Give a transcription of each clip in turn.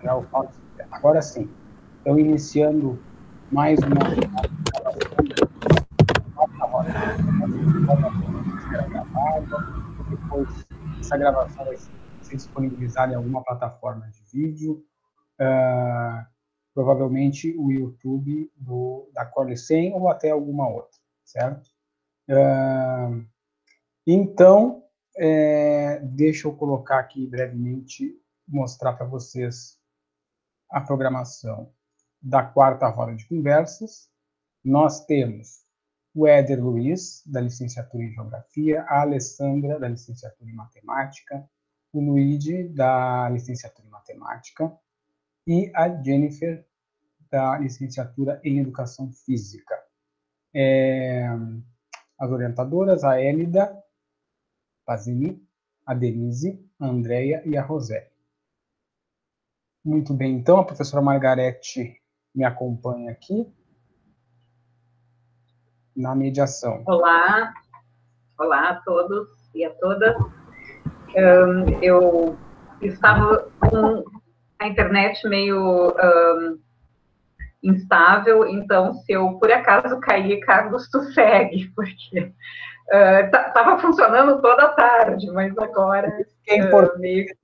Já eu falo. Agora sim. Então, iniciando mais uma gravação. Depois, essa gravação vai ser disponibilizada em alguma plataforma de vídeo. Provavelmente o YouTube da Corley 100 ou até alguma outra, certo? Então, deixa eu colocar aqui brevemente, mostrar para vocês a programação da quarta roda de conversas. Nós temos o Éder Luiz, da licenciatura em Geografia, a Alessandra, da licenciatura em Matemática, o Luigi, da licenciatura em Matemática, e a Jennifer, da licenciatura em Educação Física. As orientadoras, a Élida Pazini, a Denise, a Andréia e a Rosé. Muito bem, então, a professora Margarete me acompanha aqui na mediação. Olá a todos e a todas. Eu estava com a internet meio instável, então, se eu por acaso cair, Carlos, tu segue, porque estava funcionando toda a tarde, mas agora... É importante.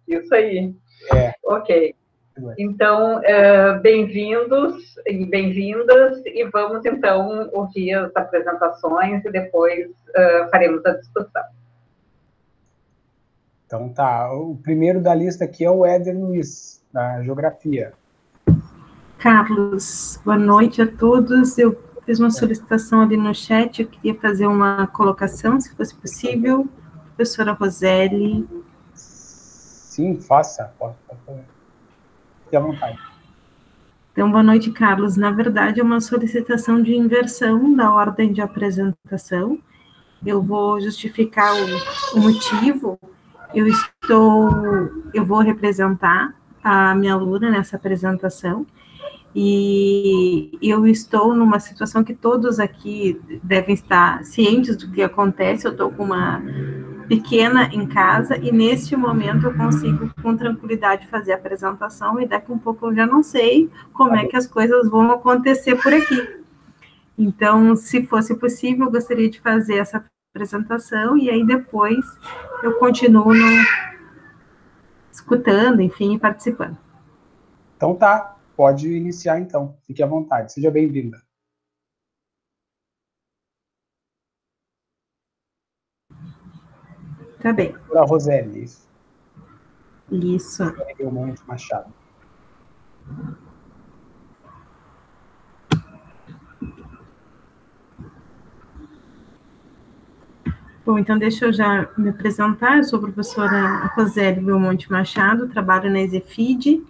Isso aí. Ok. Então, bem-vindos e bem-vindas, e vamos, então, ouvir as apresentações e depois faremos a discussão. Então, tá. O primeiro da lista aqui é o Éder Luiz, da Geografia. Carlos, boa noite a todos. Eu fiz uma solicitação ali no chat, eu queria fazer uma colocação, se fosse possível. Professora Roseli. Sim, faça. Pode fazer. Fique à vontade. Então, boa noite, Carlos. Na verdade, é uma solicitação de inversão da ordem de apresentação. Eu vou justificar o motivo. Eu vou representar a minha aluna nessa apresentação, e eu estou numa situação que todos aqui devem estar cientes do que acontece. Eu estou com uma pequena em casa, e neste momento eu consigo com tranquilidade fazer a apresentação, e daqui um pouco eu já não sei como é que as coisas vão acontecer por aqui. Então, se fosse possível, eu gostaria de fazer essa apresentação, e aí depois eu continuo escutando, enfim, e participando. Então tá, pode iniciar então, fique à vontade, seja bem-vinda. Tá bem. Para a Roseli, isso. Isso. Belmonte Machado. Bom, então deixa eu já me apresentar. Eu sou a professora Roseli Belmonte Machado, trabalho na EZEFID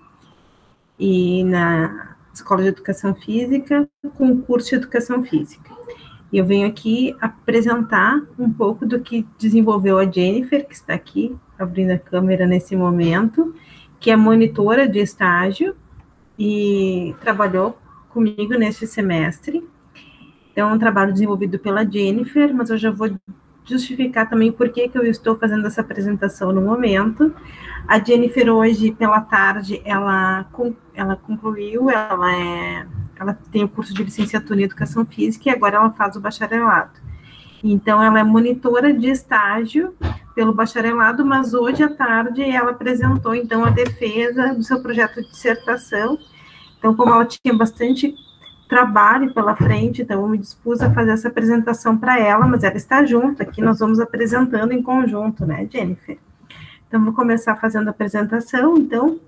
e na Escola de Educação Física, com o curso de Educação Física. E eu venho aqui apresentar um pouco do que desenvolveu a Jennifer, que está aqui, abrindo a câmera nesse momento, que é monitora de estágio e trabalhou comigo neste semestre. Então, é um trabalho desenvolvido pela Jennifer, mas eu já vou justificar também por que eu estou fazendo essa apresentação no momento. A Jennifer, hoje, pela tarde, ela concluiu, ela tem o curso de licenciatura em Educação Física, e agora ela faz o bacharelado. Então, ela é monitora de estágio pelo bacharelado, mas hoje à tarde ela apresentou, então, a defesa do seu projeto de dissertação. Então, como ela tinha bastante trabalho pela frente, então eu me dispus a fazer essa apresentação para ela, mas ela está junto aqui, nós vamos apresentando em conjunto, né, Jennifer? Então, vou começar fazendo a apresentação. Então,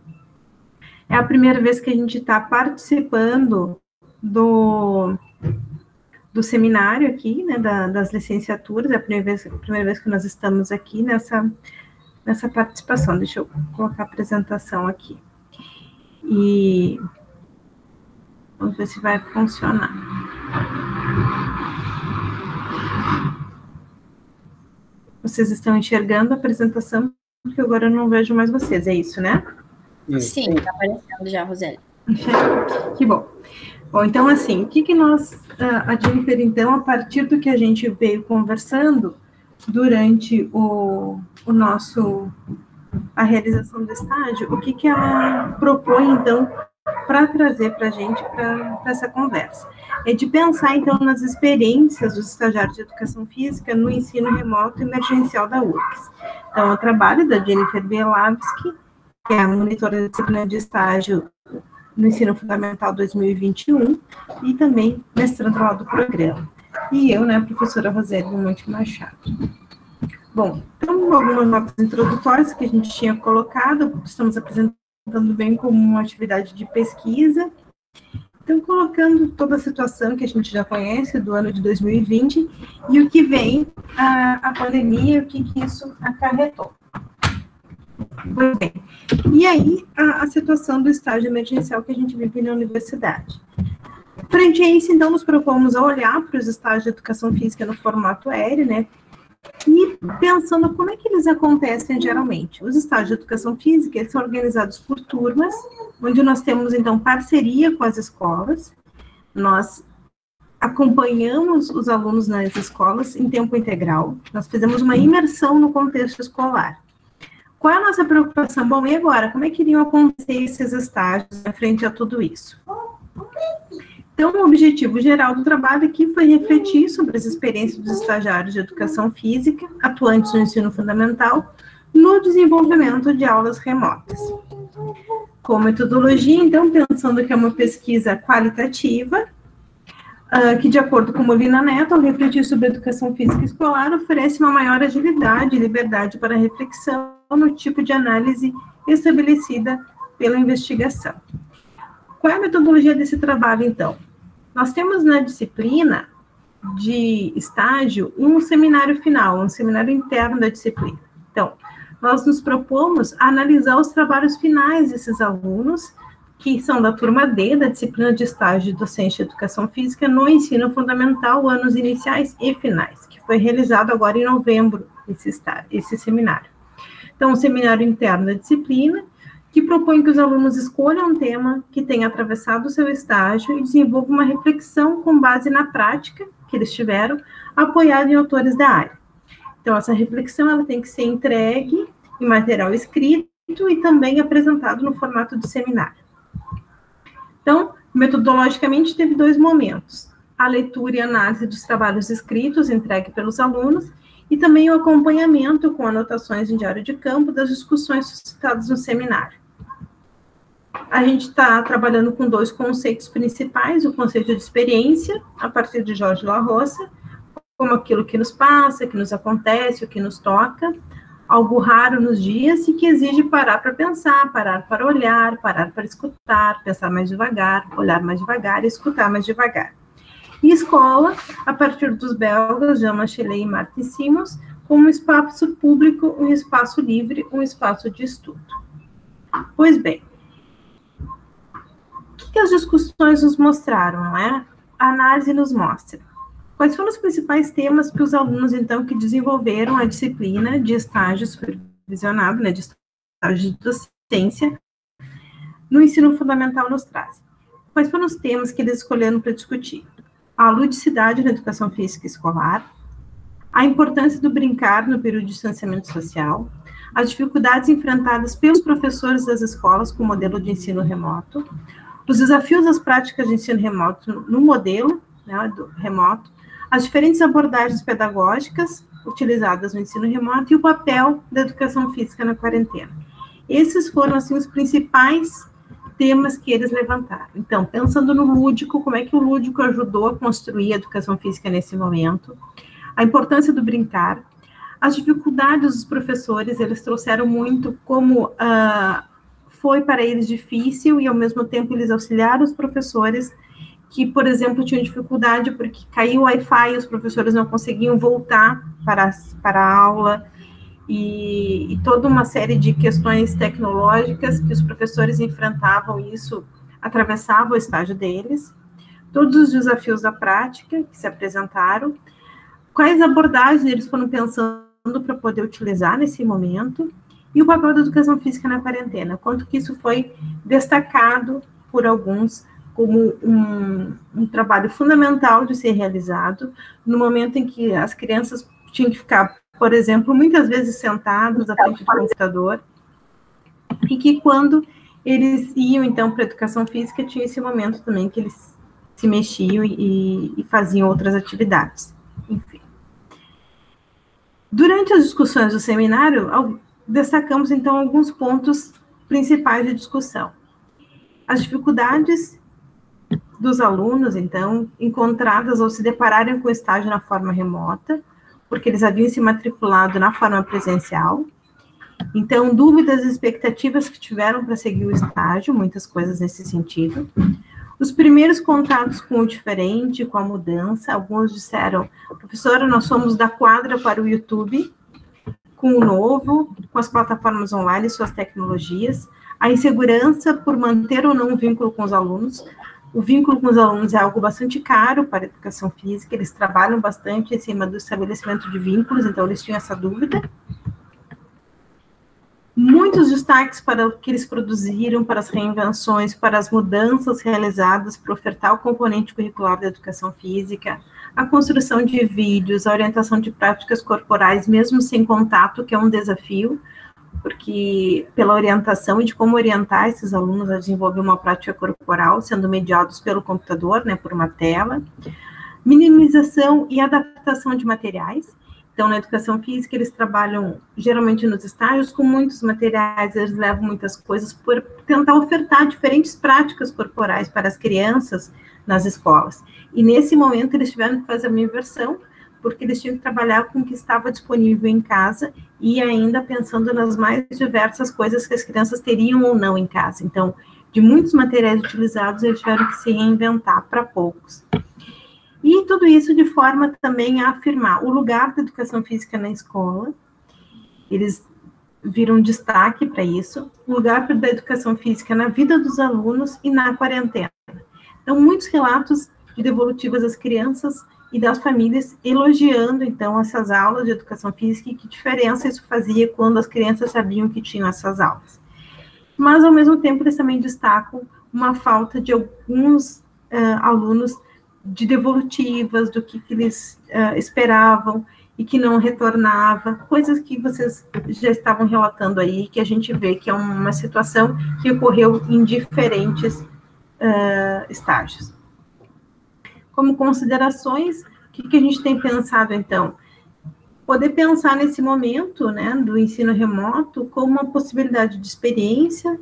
é a primeira vez que a gente está participando do seminário aqui, né, das licenciaturas, é a primeira vez que nós estamos aqui nessa participação. Deixa eu colocar a apresentação aqui. E vamos ver se vai funcionar. Vocês estão enxergando a apresentação? Porque agora eu não vejo mais vocês, é isso, né? Sim, está aparecendo já, Roseli. Que bom. Bom, então, assim, o que nós, a Jennifer, então, a partir do que a gente veio conversando, durante a realização do estágio, o que ela propõe, então, para trazer para a gente, para essa conversa. É de pensar, então, nas experiências dos estagiários de educação física no ensino remoto emergencial da URGS. Então, o trabalho da Jennifer Bielavski, que é a monitora da disciplina de estágio no ensino fundamental 2021, e também mestrando do programa. E eu, né, a professora Roseli Monte Machado. Bom, então, algumas notas introdutórias que a gente tinha colocado, estamos apresentando bem como uma atividade de pesquisa. Então, colocando toda a situação que a gente já conhece do ano de 2020 e o que vem a pandemia, o que isso acarretou. Pois bem, e aí a situação do estágio emergencial que a gente vive na universidade. Frente a isso, então, nos propomos a olhar para os estágios de educação física no formato aéreo, né? E pensando como é que eles acontecem geralmente. Os estágios de educação física, eles são organizados por turmas, onde nós temos, então, parceria com as escolas. Nós acompanhamos os alunos nas escolas em tempo integral. Nós fizemos uma imersão no contexto escolar. Qual é a nossa preocupação? Bom, e agora? Como é que iriam acontecer esses estágios frente a tudo isso? Então, o objetivo geral do trabalho aqui foi refletir sobre as experiências dos estagiários de educação física, atuantes no ensino fundamental, no desenvolvimento de aulas remotas. Com metodologia, então, pensando que é uma pesquisa qualitativa, que, de acordo com Molina Neto, ao refletir sobre a educação física escolar, oferece uma maior agilidade e liberdade para reflexão no tipo de análise estabelecida pela investigação. Qual é a metodologia desse trabalho, então? Nós temos na disciplina de estágio um seminário final, um seminário interno da disciplina. Então, nós nos propomos a analisar os trabalhos finais desses alunos, que são da turma D, da disciplina de estágio de docência de educação física no ensino fundamental, anos iniciais e finais, que foi realizado agora em novembro, esse seminário. Então, um seminário interno da disciplina, que propõe que os alunos escolham um tema que tenha atravessado o seu estágio e desenvolvam uma reflexão com base na prática que eles tiveram, apoiado em autores da área. Então, essa reflexão ela tem que ser entregue em material escrito e também apresentado no formato de seminário. Então, metodologicamente, teve 2 momentos: a leitura e análise dos trabalhos escritos entregue pelos alunos e também o acompanhamento com anotações em diário de campo das discussões suscitadas no seminário. A gente está trabalhando com 2 conceitos principais: o conceito de experiência, a partir de Jorge La Roça, como aquilo que nos passa, que nos acontece, o que nos toca, algo raro nos dias e que exige parar para pensar, parar para olhar, parar para escutar, pensar mais devagar, olhar mais devagar e escutar mais devagar. E escola, a partir dos belgas Jean Machelet e Martin Simons, como um espaço público, um espaço livre, um espaço de estudo. Pois bem, o que as discussões nos mostraram, não é? A análise nos mostra quais foram os principais temas que os alunos, então, que desenvolveram a disciplina de estágio supervisionado, né, de estágio de docência, no ensino fundamental nos trazem. Quais foram os temas que eles escolheram para discutir? A ludicidade na educação física escolar, a importância do brincar no período de distanciamento social, as dificuldades enfrentadas pelos professores das escolas com o modelo de ensino remoto, os desafios das práticas de ensino remoto no modelo, né, do remoto, as diferentes abordagens pedagógicas utilizadas no ensino remoto e o papel da educação física na quarentena. Esses foram, assim, os principais temas que eles levantaram. Então, pensando no lúdico, como é que o lúdico ajudou a construir a educação física nesse momento, a importância do brincar, as dificuldades dos professores, eles trouxeram muito como foi para eles difícil e, ao mesmo tempo, eles auxiliaram os professores que, por exemplo, tinham dificuldade porque caiu o Wi-Fi e os professores não conseguiam voltar para a aula, e toda uma série de questões tecnológicas que os professores enfrentavam, e isso atravessava o estágio deles, todos os desafios da prática que se apresentaram, quais abordagens eles foram pensando para poder utilizar nesse momento, e o papel da educação física na quarentena, quanto que isso foi destacado por alguns como um trabalho fundamental de ser realizado, no momento em que as crianças tinham que ficar por exemplo, muitas vezes sentados à frente do computador, e que quando eles iam, então, para a educação física, tinha esse momento também que eles se mexiam e faziam outras atividades. Enfim. Durante as discussões do seminário, destacamos, então, alguns pontos principais de discussão. As dificuldades dos alunos, então, encontradas ao se depararem com o estágio na forma remota, porque eles haviam se matriculado na forma presencial. Então, dúvidas e expectativas que tiveram para seguir o estágio, muitas coisas nesse sentido. Os primeiros contatos com o diferente, com a mudança, alguns disseram, professora, nós fomos da quadra para o YouTube, com o novo, com as plataformas online e suas tecnologias, a insegurança por manter ou não o vínculo com os alunos. O vínculo com os alunos é algo bastante caro para a educação física, eles trabalham bastante em cima do estabelecimento de vínculos, então eles tinham essa dúvida. Muitos destaques para o que eles produziram, para as reinvenções, para as mudanças realizadas para ofertar o componente curricular da educação física, a construção de vídeos, a orientação de práticas corporais, mesmo sem contato, que é um desafio, porque pela orientação e de como orientar esses alunos a desenvolver uma prática corporal, sendo mediados pelo computador, né, por uma tela, minimização e adaptação de materiais. Então, na educação física, eles trabalham, geralmente nos estágios, com muitos materiais, eles levam muitas coisas por tentar ofertar diferentes práticas corporais para as crianças nas escolas. E, nesse momento, eles tiveram que fazer uma inversão, porque eles tinham que trabalhar com o que estava disponível em casa e ainda pensando nas mais diversas coisas que as crianças teriam ou não em casa. Então, de muitos materiais utilizados, eles tiveram que se reinventar para poucos. E tudo isso de forma também a afirmar o lugar da educação física na escola. Eles viram destaque para isso, o lugar da educação física na vida dos alunos e na quarentena. Então, muitos relatos de devolutivas às crianças e das famílias elogiando, então, essas aulas de educação física e que diferença isso fazia quando as crianças sabiam que tinham essas aulas. Mas, ao mesmo tempo, eles também destacam uma falta de alguns alunos de devolutivas, do que eles esperavam e que não retornava, coisas que vocês já estavam relatando aí, que a gente vê que é uma situação que ocorreu em diferentes estágios. Como considerações, o que a gente tem pensado, então? Poder pensar nesse momento, né, do ensino remoto como uma possibilidade de experiência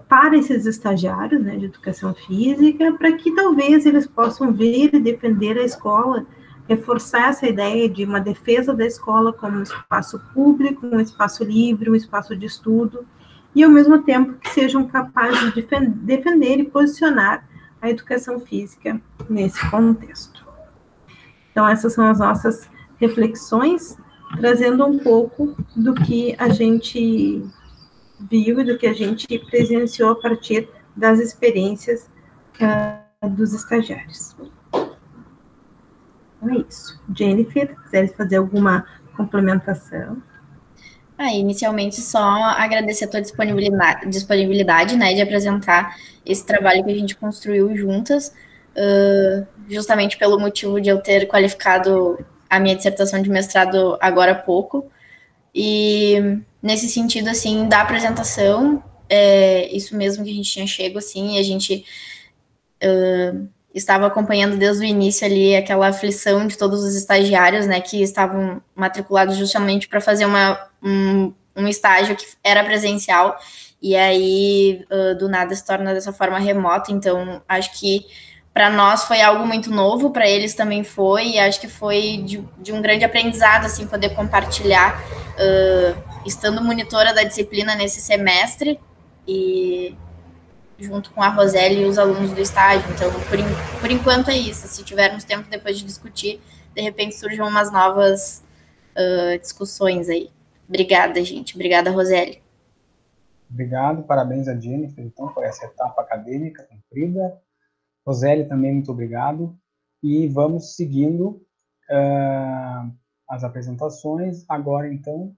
para esses estagiários, né, de educação física, para que talvez eles possam ver e defender a escola, reforçar essa ideia de uma defesa da escola como um espaço público, um espaço livre, um espaço de estudo, e ao mesmo tempo que sejam capazes de defender e posicionar a educação física nesse contexto. Então, essas são as nossas reflexões, trazendo um pouco do que a gente viu e do que a gente presenciou a partir das experiências dos estagiários. Então é isso. Jennifer, quiser fazer alguma complementação? Inicialmente só agradecer a tua disponibilidade, né, de apresentar esse trabalho que a gente construiu juntas, justamente pelo motivo de eu ter qualificado a minha dissertação de mestrado agora há pouco. E nesse sentido, assim, da apresentação, isso mesmo que a gente tinha chego, assim, e a gente estava acompanhando desde o início ali aquela aflição de todos os estagiários, né, que estavam matriculados justamente para fazer um estágio que era presencial, e aí do nada se torna dessa forma remota. Então acho que para nós foi algo muito novo, para eles também foi, e acho que foi de um grande aprendizado, assim, poder compartilhar, estando monitora da disciplina nesse semestre, e junto com a Roseli e os alunos do estágio. Então, por enquanto é isso. Se tivermos tempo depois de discutir, de repente surjam umas novas discussões aí. Obrigada, gente. Obrigada, Roseli. Obrigado, parabéns a Jennifer, então, por essa etapa acadêmica cumprida. Roseli, também muito obrigado. E vamos seguindo as apresentações. Agora, então,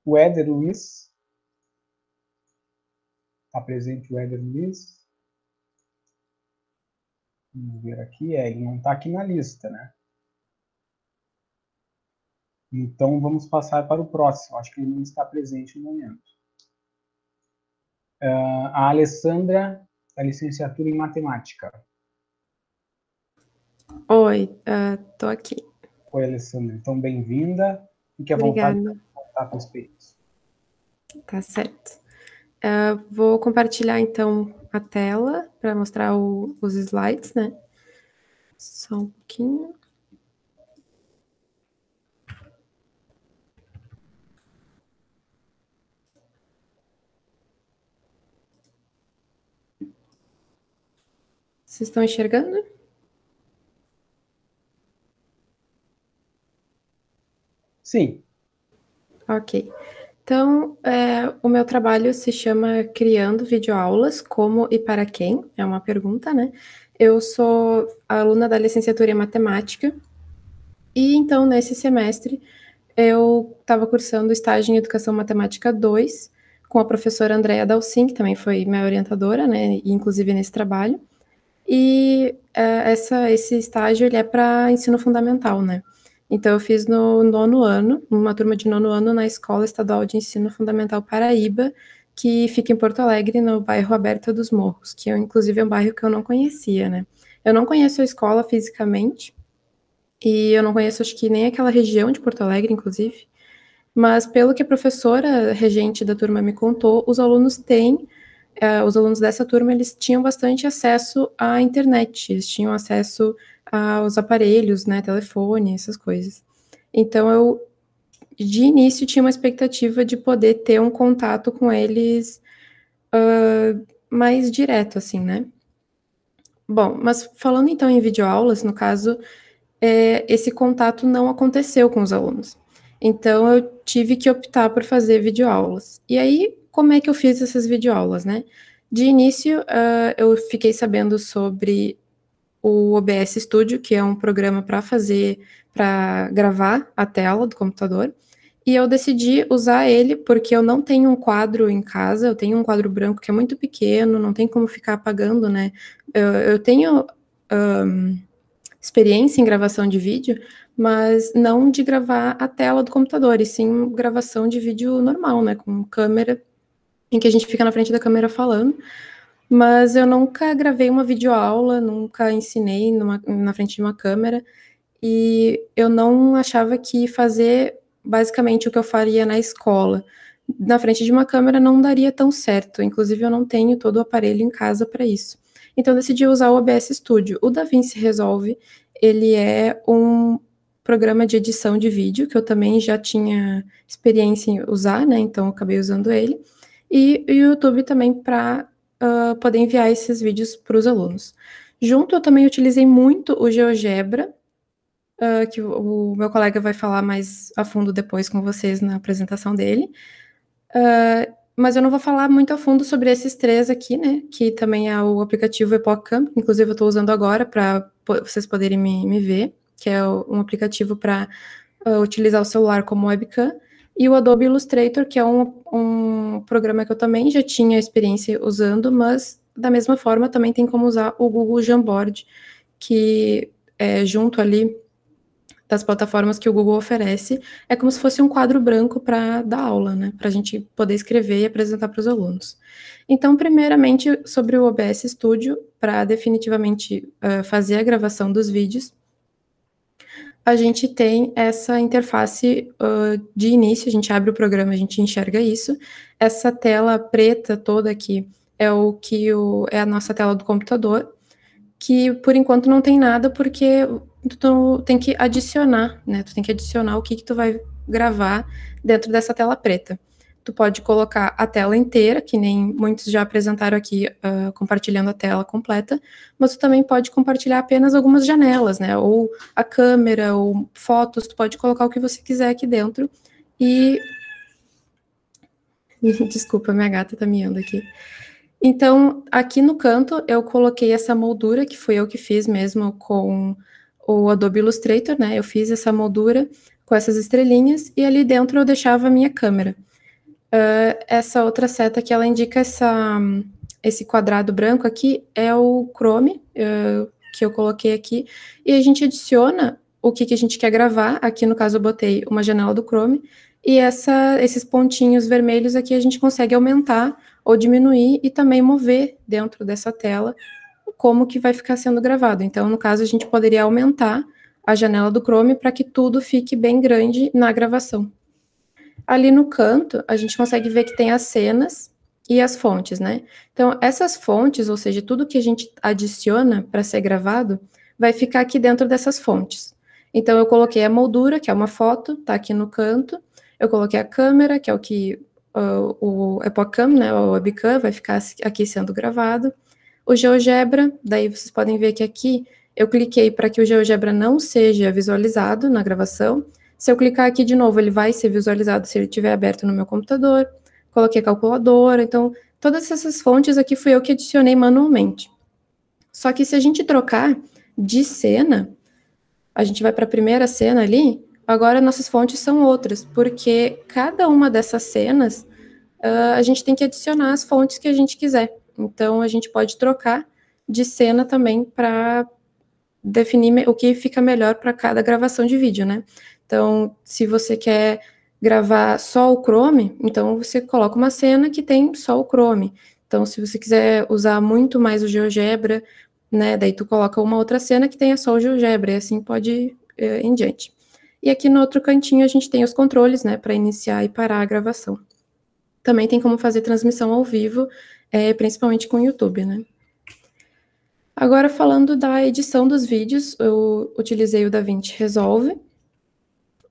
o Éder Luiz. Está presente o Éder Luiz? Vamos ver aqui. Ele não está aqui na lista, né? Então, vamos passar para o próximo. Acho que ele não está presente no momento. A Alessandra, da licenciatura em Matemática. Oi, estou aqui. Oi, Alessandra. Então, bem-vinda. Fique à vontade para contar a tua experiência. Tá certo. Vou compartilhar, então, a tela para mostrar os slides, né? Só um pouquinho. Vocês estão enxergando? Sim. Ok. Então, o meu trabalho se chama Criando Videoaulas, como e para quem? É uma pergunta, né? Eu sou aluna da licenciatura em Matemática, e então, nesse semestre, eu estava cursando estágio em Educação Matemática 2, com a professora Andréa Dalcin, que também foi minha orientadora, né, e inclusive nesse trabalho. E esse estágio ele é para ensino fundamental, né? Então, eu fiz no 9º ano, uma turma de 9º ano na Escola Estadual de Ensino Fundamental Paraíba, que fica em Porto Alegre, no bairro Aberta dos Morros, que inclusive é um bairro que eu não conhecia, né? Eu não conheço a escola fisicamente, e eu não conheço, acho que nem aquela região de Porto Alegre, inclusive, mas pelo que a professora regente da turma me contou, os alunos dessa turma, eles tinham bastante acesso à internet, eles tinham acesso aos aparelhos, né, telefone, essas coisas. Então, eu, de início, tinha uma expectativa de poder ter um contato com eles mais direto, assim, né? Bom, mas falando então em videoaulas, no caso, esse contato não aconteceu com os alunos. Então, eu tive que optar por fazer videoaulas. E aí, como é que eu fiz essas videoaulas, né? De início, eu fiquei sabendo sobre o OBS Studio, que é um programa para gravar a tela do computador, e eu decidi usar ele porque eu não tenho um quadro em casa, eu tenho um quadro branco que é muito pequeno, não tem como ficar apagando, né? Eu tenho experiência em gravação de vídeo, mas não de gravar a tela do computador, e sim gravação de vídeo normal, né, com câmera, em que a gente fica na frente da câmera falando, mas eu nunca gravei uma videoaula, nunca ensinei na frente de uma câmera, e eu não achava que fazer basicamente o que eu faria na escola, na frente de uma câmera, não daria tão certo, inclusive eu não tenho todo o aparelho em casa para isso. Então, eu decidi usar o OBS Studio. O DaVinci Resolve, ele é um programa de edição de vídeo, que eu também já tinha experiência em usar, né? Então, eu acabei usando ele. E o YouTube também para poder enviar esses vídeos para os alunos. Junto, eu também utilizei muito o GeoGebra, que o meu colega vai falar mais a fundo depois com vocês na apresentação dele. Mas eu não vou falar muito a fundo sobre esses três aqui, né, que também é o aplicativo EpochCamp, inclusive eu estou usando agora para vocês poderem me ver, que é um aplicativo para utilizar o celular como webcam, e o Adobe Illustrator, que é um programa que eu também já tinha experiência usando, mas da mesma forma também tem como usar o Google Jamboard, que é junto ali das plataformas que o Google oferece, é como se fosse um quadro branco para dar aula, né? Para a gente poder escrever e apresentar para os alunos. Então, primeiramente, sobre o OBS Studio, para definitivamente fazer a gravação dos vídeos, a gente tem essa interface de início, a gente abre o programa, a gente enxerga isso. Essa tela preta toda aqui é é a nossa tela do computador, que por enquanto não tem nada, porque tu tem que adicionar, né? Tu tem que adicionar o que tu vai gravar dentro dessa tela preta. Tu pode colocar a tela inteira, que nem muitos já apresentaram aqui, compartilhando a tela completa, mas tu também pode compartilhar apenas algumas janelas, né? Ou a câmera, ou fotos, tu pode colocar o que você quiser aqui dentro. E... Desculpa, minha gata tá miando aqui. Então, aqui no canto, eu coloquei essa moldura, que foi eu que fiz mesmo com o Adobe Illustrator, né? Eu fiz essa moldura com essas estrelinhas, e ali dentro eu deixava a minha câmera. Essa outra seta que ela indica esse quadrado branco aqui é o Chrome, que eu coloquei aqui, e a gente adiciona o que a gente quer gravar. Aqui, no caso, eu botei uma janela do Chrome, e esses pontinhos vermelhos aqui a gente consegue aumentar ou diminuir e também mover dentro dessa tela como que vai ficar sendo gravado. Então, no caso, a gente poderia aumentar a janela do Chrome para que tudo fique bem grande na gravação. Ali no canto, a gente consegue ver que tem as cenas e as fontes, né? Então, essas fontes, ou seja, tudo que a gente adiciona para ser gravado, vai ficar aqui dentro dessas fontes. Então, eu coloquei a moldura, que é uma foto, tá aqui no canto. Eu coloquei a câmera, que é o que o EpoCam, né, o webcam, vai ficar aqui sendo gravado. O GeoGebra, daí vocês podem ver que aqui eu cliquei para que o GeoGebra não seja visualizado na gravação. Se eu clicar aqui de novo, ele vai ser visualizado se ele estiver aberto no meu computador. Coloquei a calculadora, então todas essas fontes aqui fui eu que adicionei manualmente. Só que se a gente trocar de cena, a gente vai para a primeira cena ali, agora nossas fontes são outras, porque cada uma dessas cenas, a gente tem que adicionar as fontes que a gente quiser. Então, a gente pode trocar de cena também para definir o que fica melhor para cada gravação de vídeo, né? Então, se você quer gravar só o Chrome, então você coloca uma cena que tem só o Chrome. Então, se você quiser usar muito mais o GeoGebra, né, daí tu coloca uma outra cena que tenha só o GeoGebra, e assim pode ir em diante. E aqui no outro cantinho a gente tem os controles, né, para iniciar e parar a gravação. Também tem como fazer transmissão ao vivo, principalmente com o YouTube, né. Agora, falando da edição dos vídeos, eu utilizei o DaVinci Resolve.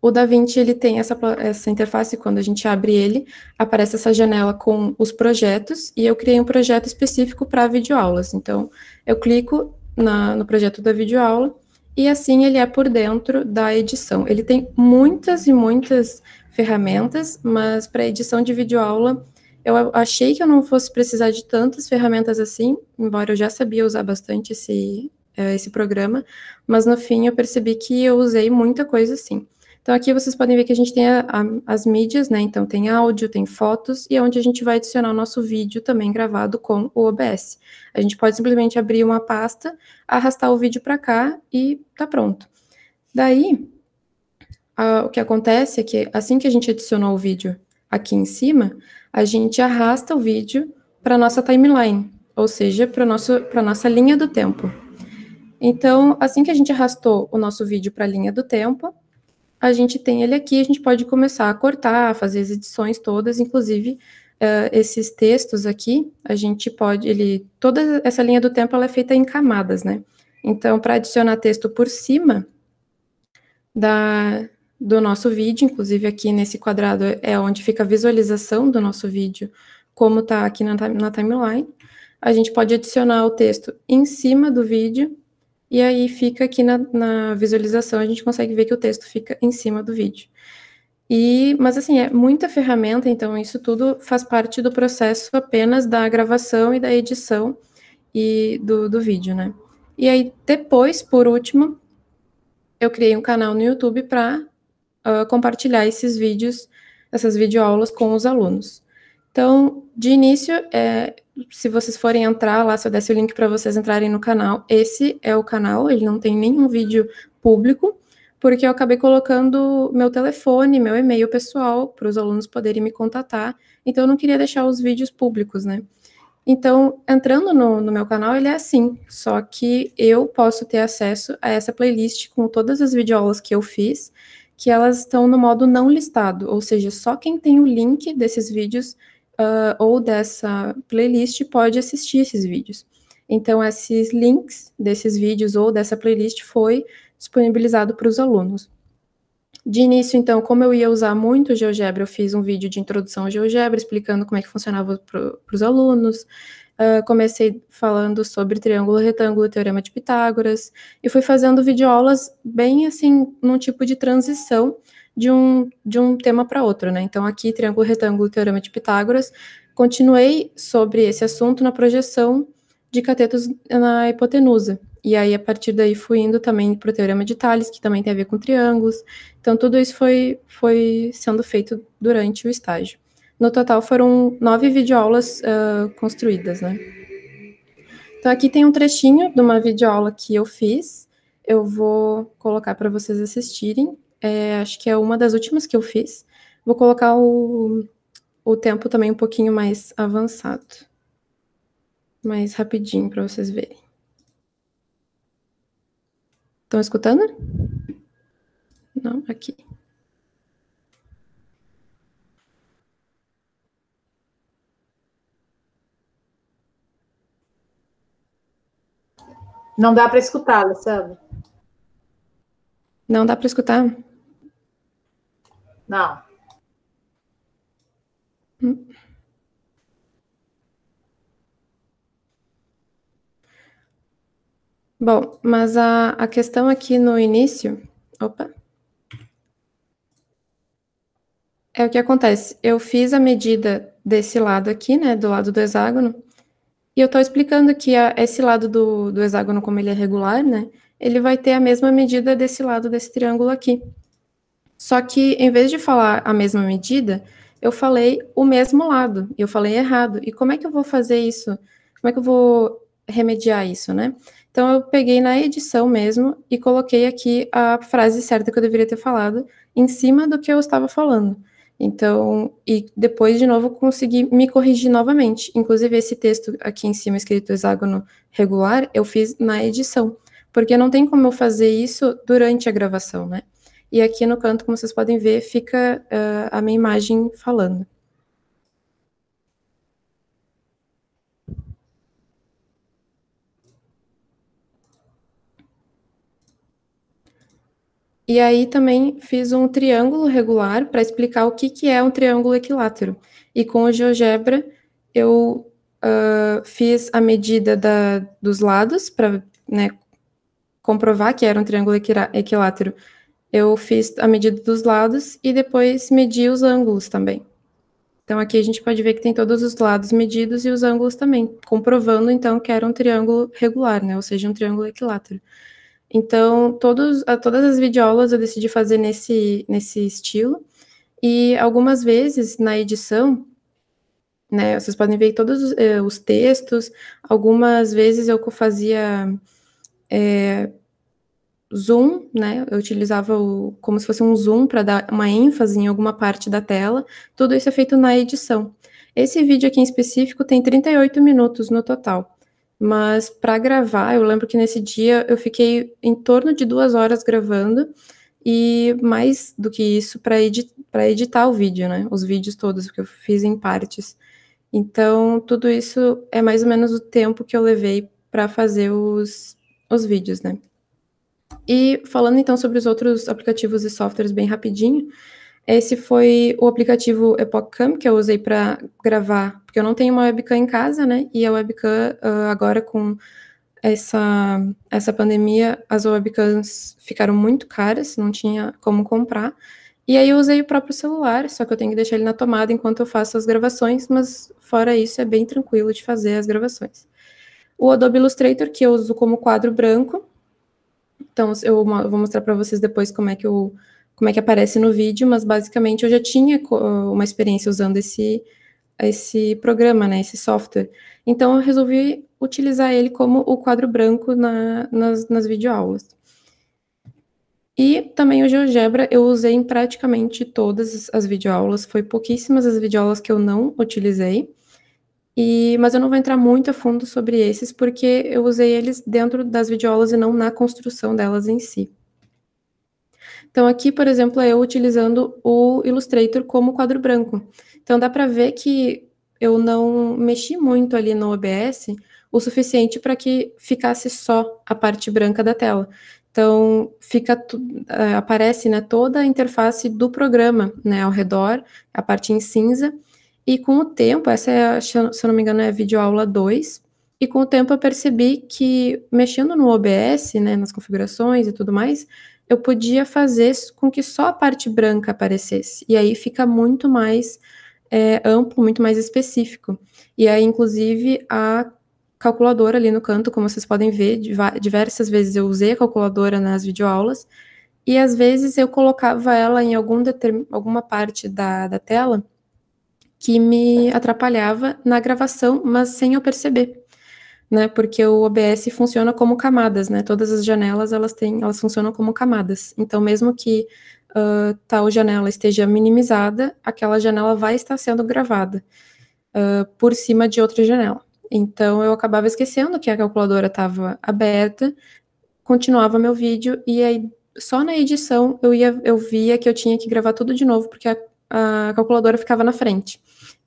O DaVinci, ele tem essa interface, quando a gente abre ele, aparece essa janela com os projetos, e eu criei um projeto específico para videoaulas. Então, eu clico no projeto da videoaula, e assim ele é por dentro da edição. Ele tem muitas e muitas ferramentas, mas para edição de videoaula, eu achei que eu não fosse precisar de tantas ferramentas assim, embora eu já sabia usar bastante esse programa, mas no fim eu percebi que eu usei muita coisa assim. Então, aqui vocês podem ver que a gente tem as mídias, né? Então, tem áudio, tem fotos, e é onde a gente vai adicionar o nosso vídeo também gravado com o OBS. A gente pode simplesmente abrir uma pasta, arrastar o vídeo para cá e tá pronto. Daí, o que acontece é que assim que a gente adicionou o vídeo aqui em cima, a gente arrasta o vídeo para a nossa timeline, ou seja, para a nossa linha do tempo. Então, assim que a gente arrastou o nosso vídeo para a linha do tempo, a gente tem ele aqui, a gente pode começar a cortar, a fazer as edições todas, inclusive esses textos aqui, a gente pode, toda essa linha do tempo ela é feita em camadas, né? Então, para adicionar texto por cima do nosso vídeo, inclusive aqui nesse quadrado é onde fica a visualização do nosso vídeo, como está aqui na timeline, a gente pode adicionar o texto em cima do vídeo, e aí fica aqui na visualização, a gente consegue ver que o texto fica em cima do vídeo. Mas assim, é muita ferramenta, então isso tudo faz parte do processo apenas da gravação e da edição do vídeo, né? E aí, depois, por último, eu criei um canal no YouTube para compartilhar esses vídeos, essas videoaulas com os alunos. Então, de início, se vocês forem entrar lá, se eu desse o link para vocês entrarem no canal, esse é o canal, ele não tem nenhum vídeo público, porque eu acabei colocando meu telefone, meu e-mail pessoal, para os alunos poderem me contatar, então eu não queria deixar os vídeos públicos, né? Então, entrando no meu canal, ele é assim, só que eu posso ter acesso a essa playlist com todas as videoaulas que eu fiz, que elas estão no modo não listado, ou seja, só quem tem o link desses vídeos ou dessa playlist pode assistir esses vídeos. Então, esses links desses vídeos ou dessa playlist foi disponibilizado para os alunos. De início, então, como eu ia usar muito o GeoGebra, eu fiz um vídeo de introdução ao GeoGebra, explicando como é que funcionava para os alunos. Comecei falando sobre triângulo, retângulo, teorema de Pitágoras, e fui fazendo videoaulas bem, assim, num tipo de transição de um tema para outro, né? Então, aqui, triângulo, retângulo, teorema de Pitágoras, continuei sobre esse assunto na projeção de catetos na hipotenusa. E aí, a partir daí, fui indo também para o teorema de Tales, que também tem a ver com triângulos. Então, tudo isso foi sendo feito durante o estágio. No total, foram 9 videoaulas construídas, né? Então, aqui tem um trechinho de uma videoaula que eu fiz. eu vou colocar para vocês assistirem. Acho que é uma das últimas que eu fiz. Vou colocar o tempo também um pouquinho mais avançado. Mais rapidinho para vocês verem. Estão escutando? Não, aqui. Não dá para escutar, Alessandra. Não dá para escutar? Não. Bom, mas a questão aqui no início... Opa! É o que acontece. Eu fiz a medida desse lado aqui, né, do lado do hexágono, e eu estou explicando que esse lado do hexágono, como ele é regular, né, ele vai ter a mesma medida desse lado desse triângulo aqui. Só que, em vez de falar a mesma medida, eu falei o mesmo lado, e eu falei errado. E como é que eu vou fazer isso? Como é que eu vou remediar isso, né? Então, eu peguei na edição mesmo e coloquei aqui a frase certa que eu deveria ter falado em cima do que eu estava falando. Então, e depois, de novo, consegui me corrigir novamente. Inclusive, esse texto aqui em cima, escrito hexágono regular, eu fiz na edição, porque não tem como eu fazer isso durante a gravação, né? E aqui no canto, como vocês podem ver, fica a minha imagem falando. E aí também fiz um triângulo regular para explicar o que é um triângulo equilátero. E com o GeoGebra eu fiz a medida dos lados para, né, comprovar que era um triângulo equilátero. Eu fiz a medida dos lados e depois medi os ângulos também. Então aqui a gente pode ver que tem todos os lados medidos e os ângulos também, comprovando então que era um triângulo regular, né, ou seja, um triângulo equilátero. Então, todas as videoaulas eu decidi fazer nesse estilo, e algumas vezes na edição, né, vocês podem ver todos os textos, algumas vezes eu fazia zoom, né, eu utilizava como se fosse um zoom para dar uma ênfase em alguma parte da tela, tudo isso é feito na edição. Esse vídeo aqui em específico tem 38 minutos no total. Mas para gravar, eu lembro que nesse dia eu fiquei em torno de 2 horas gravando, e mais do que isso para editar o vídeo, né? Os vídeos todos, que eu fiz em partes. Então, tudo isso é mais ou menos o tempo que eu levei para fazer os vídeos, né? E falando então sobre os outros aplicativos e softwares bem rapidinho, esse foi o aplicativo EpochCam que eu usei para gravar, porque eu não tenho uma webcam em casa, né? E a webcam, agora com essa pandemia, as webcams ficaram muito caras, não tinha como comprar. E aí eu usei o próprio celular, só que eu tenho que deixar ele na tomada enquanto eu faço as gravações, mas fora isso é bem tranquilo de fazer as gravações. O Adobe Illustrator, que eu uso como quadro branco. Então, eu vou mostrar para vocês depois como é que aparece no vídeo, mas basicamente eu já tinha uma experiência usando esse programa, né, esse software. Então, eu resolvi utilizar ele como o quadro branco nas videoaulas. E também o GeoGebra eu usei em praticamente todas as videoaulas, foi pouquíssimas as videoaulas que eu não utilizei, mas eu não vou entrar muito a fundo sobre esses, porque eu usei eles dentro das videoaulas e não na construção delas em si. Então, aqui, por exemplo, é eu utilizando o Illustrator como quadro branco. Então, dá para ver que eu não mexi muito ali no OBS o suficiente para que ficasse só a parte branca da tela. Então, aparece, né, toda a interface do programa, né, ao redor, a parte em cinza. E com o tempo, essa se eu não me engano, é a videoaula 2, e com o tempo eu percebi que, mexendo no OBS, né, nas configurações e tudo mais, eu podia fazer com que só a parte branca aparecesse, e aí fica muito mais amplo, muito mais específico. E aí, inclusive, a calculadora ali no canto, como vocês podem ver, diversas vezes eu usei a calculadora nas videoaulas, e às vezes eu colocava ela em alguma parte da tela que me atrapalhava na gravação, mas sem eu perceber. né? Porque o OBS funciona como camadas, né? Todas as janelas, elas funcionam como camadas. Então, mesmo que tal janela esteja minimizada, aquela janela vai estar sendo gravada por cima de outra janela. Então, eu acabava esquecendo que a calculadora estava aberta, continuava meu vídeo, e aí, só na edição, eu via que eu tinha que gravar tudo de novo, porque a calculadora ficava na frente.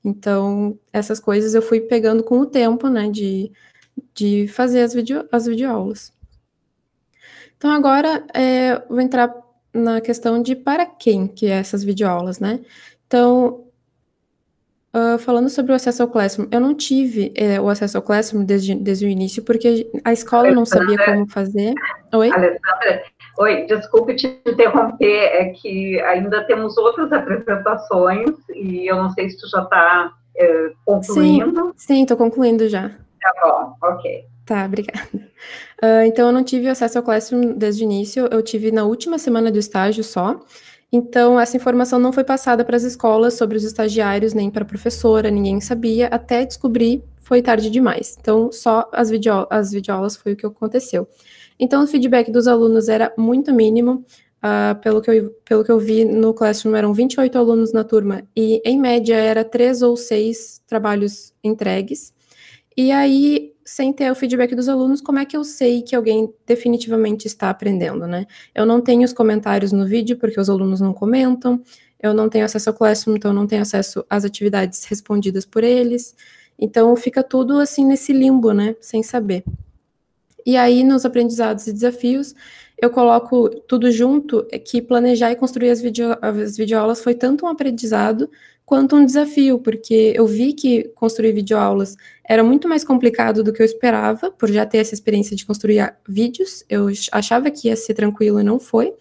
Então, essas coisas eu fui pegando com o tempo, né, de fazer as videoaulas. Então, agora, vou entrar na questão de para quem que é essas videoaulas, né? Então, falando sobre o acesso ao Classroom, eu não tive o acesso ao Classroom desde o início, porque a escola não sabia como fazer. Oi? Alessandra, oi, desculpe te interromper, é que ainda temos outras apresentações e eu não sei se tu já está concluindo. Sim, estou concluindo já. Tá bom, ok. Tá, obrigada. Então, eu não tive acesso ao Classroom desde o início, eu tive na última semana do estágio só. Então, essa informação não foi passada para as escolas sobre os estagiários, nem para a professora, ninguém sabia, até descobrir foi tarde demais. Então, só as videoaulas foi o que aconteceu. Então, o feedback dos alunos era muito mínimo. Pelo que eu vi no Classroom, eram 28 alunos na turma, e em média era 3 ou 6 trabalhos entregues. E aí, sem ter o feedback dos alunos, como é que eu sei que alguém definitivamente está aprendendo, né? Eu não tenho os comentários no vídeo, porque os alunos não comentam, eu não tenho acesso ao Classroom, então eu não tenho acesso às atividades respondidas por eles. Então, fica tudo assim nesse limbo, né? Sem saber. E aí, nos aprendizados e desafios, eu coloco tudo junto, que planejar e construir as videoaulas foi tanto um aprendizado quanto um desafio, porque eu vi que construir videoaulas era muito mais complicado do que eu esperava, por já ter essa experiência de construir vídeos. Eu achava que ia ser tranquilo e não foi,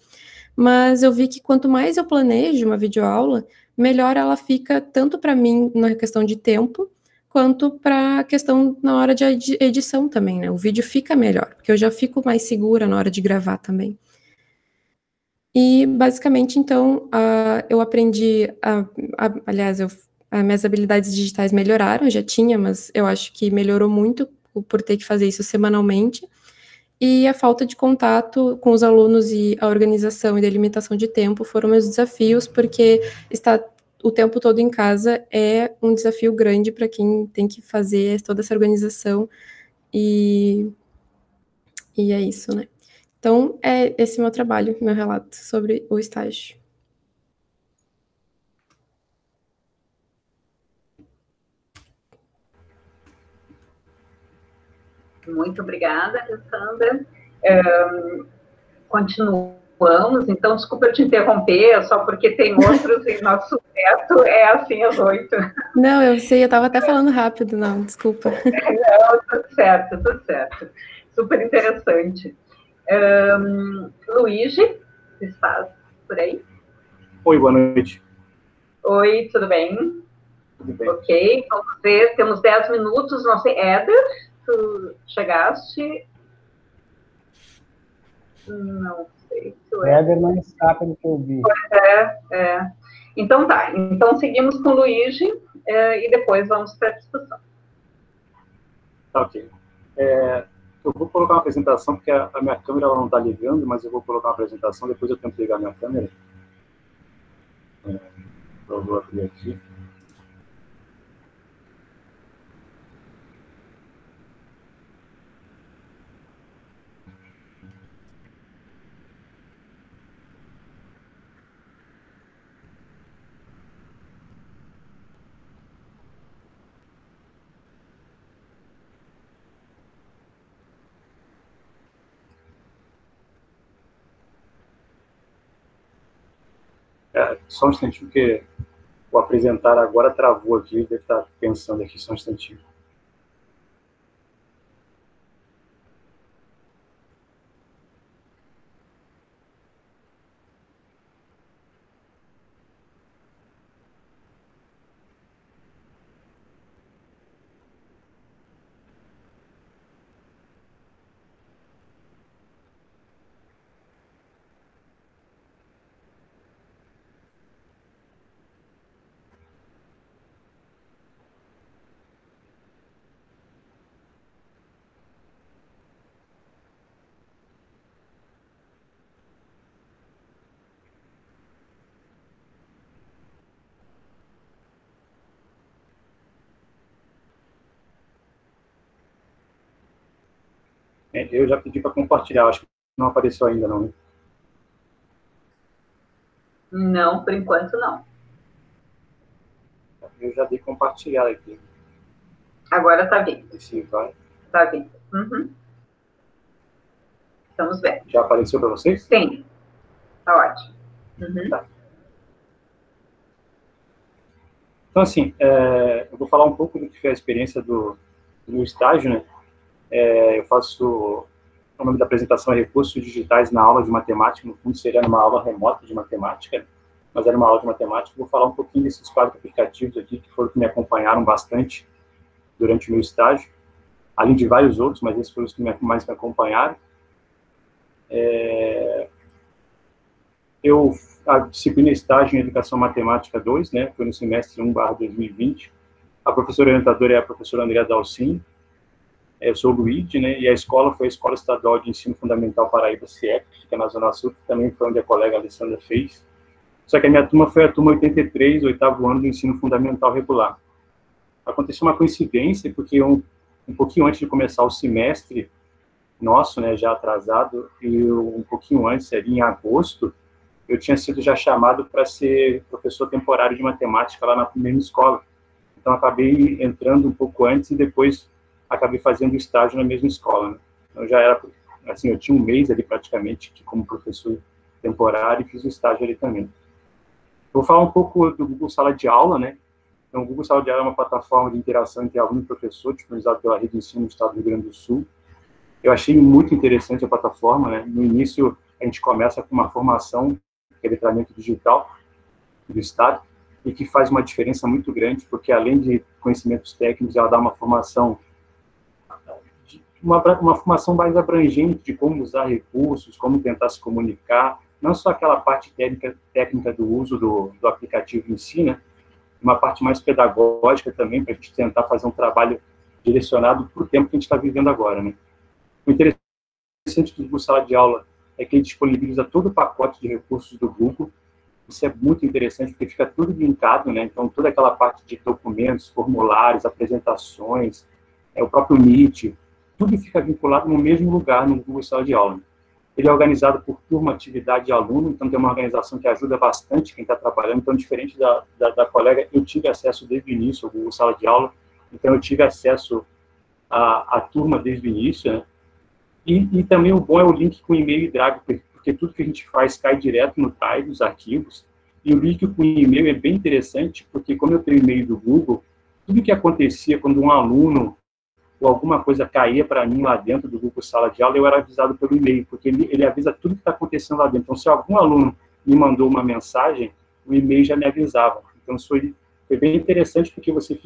mas eu vi que quanto mais eu planejo uma videoaula, melhor ela fica tanto para mim na questão de tempo, quanto para a questão na hora de edição também, né? O vídeo fica melhor, porque eu já fico mais segura na hora de gravar também. E, basicamente, então, eu aprendi, aliás, as minhas habilidades digitais melhoraram, já tinha, mas eu acho que melhorou muito por ter que fazer isso semanalmente. E a falta de contato com os alunos e a organização e delimitação de tempo foram meus desafios, porque estar o tempo todo em casa é um desafio grande para quem tem que fazer toda essa organização, e é isso, né? Então, é esse meu trabalho, meu relato sobre o estágio. Muito obrigada, Alessandra. Continuamos, então, desculpa eu te interromper, só porque tem outros e nosso teto é assim às 8. Não, eu sei, eu estava até falando rápido, não, desculpa. Não, tudo certo, tudo certo. Super interessante. Luigi, estás por aí? Oi, boa noite. Oi, tudo bem? Tudo bem. Ok, vamos ver, temos 10 minutos, não sei, Éder, tu chegaste? Não sei se o Éder não está, pelo que eu vi. É. Então tá, então seguimos com o Luigi e depois vamos para a discussão. Tá, ok. Eu vou colocar uma apresentação, porque a minha câmera ela não está ligando, mas eu vou colocar uma apresentação, depois eu tento ligar a minha câmera. Eu vou abrir aqui. Só um instantinho, porque o apresentar agora travou aqui, deve estar pensando aqui, só um instantinho. Eu já pedi para compartilhar, acho que não apareceu ainda, não, né? Não, por enquanto não. Eu já dei compartilhar aqui. Agora está vindo. Sim, vai. Está vindo. Uhum. Estamos vendo. Já apareceu para vocês? Sim. Está ótimo. Uhum. Tá. Então, assim, eu vou falar um pouco do que foi a experiência do meu estágio, né? Eu faço... O nome da apresentação é Recursos Digitais na Aula de Matemática. No fundo, seria uma aula remota de matemática, mas era uma aula de matemática. Vou falar um pouquinho desses 4 aplicativos aqui, que foram que me acompanharam bastante durante o meu estágio, além de vários outros, mas esses foram os que mais me acompanharam. A disciplina estágio em Educação Matemática 2, né, foi no semestre 1/2020. A professora orientadora é a professora Andrea Dalcin. Eu sou o Luigi, né, e a escola foi a Escola Estadual de Ensino Fundamental Paraíba CIEP, que fica na Zona Sul, que também foi onde a colega Alessandra fez. Só que a minha turma foi a turma 83, 8º ano do Ensino Fundamental Regular. Aconteceu uma coincidência, porque um pouquinho antes de começar o semestre nosso, né, já atrasado, e um pouquinho antes, ali em agosto, eu tinha sido já chamado para ser professor temporário de matemática lá na mesma escola. Então, acabei entrando um pouco antes e depois acabei fazendo estágio na mesma escola, né? Então, já era, assim, eu tinha um mês ali praticamente como professor temporário e fiz o estágio ali também. Vou falar um pouco do Google Sala de Aula, né? Então, o Google Sala de Aula é uma plataforma de interação entre aluno e professor, disponibilizada pela Rede de Ensino do Estado do Rio Grande do Sul. Eu achei muito interessante a plataforma, né? No início, a gente começa com uma formação, que é letramento digital do Estado, e que faz uma diferença muito grande, porque além de conhecimentos técnicos, ela dá uma formação mais abrangente de como usar recursos, como tentar se comunicar, não só aquela parte técnica do uso do aplicativo em si, né? Uma parte mais pedagógica também, para a gente tentar fazer um trabalho direcionado para o tempo que a gente está vivendo agora, né? O interessante do Google Sala de Aula é que ele disponibiliza todo o pacote de recursos do Google. Isso é muito interessante, porque fica tudo linkado, né? Então, toda aquela parte de documentos, formulários, apresentações, o próprio Meet, tudo fica vinculado no mesmo lugar no Google Sala de Aula. Ele é organizado por turma, atividade e aluno, então tem uma organização que ajuda bastante quem está trabalhando. Então, diferente da colega, eu tive acesso desde o início ao Google Sala de Aula, então eu tive acesso à turma desde o início, né? E também o bom é o link com e-mail e Drive, porque tudo que a gente faz cai direto no Drive, os arquivos, e o link com e-mail é bem interessante, porque como eu tenho e-mail do Google, tudo que acontecia quando um aluno ou alguma coisa caía para mim lá dentro do Google Sala de Aula, eu era avisado pelo e-mail, porque ele avisa tudo que está acontecendo lá dentro. Então, se algum aluno me mandou uma mensagem, o e-mail já me avisava. Então, isso foi bem interessante, porque você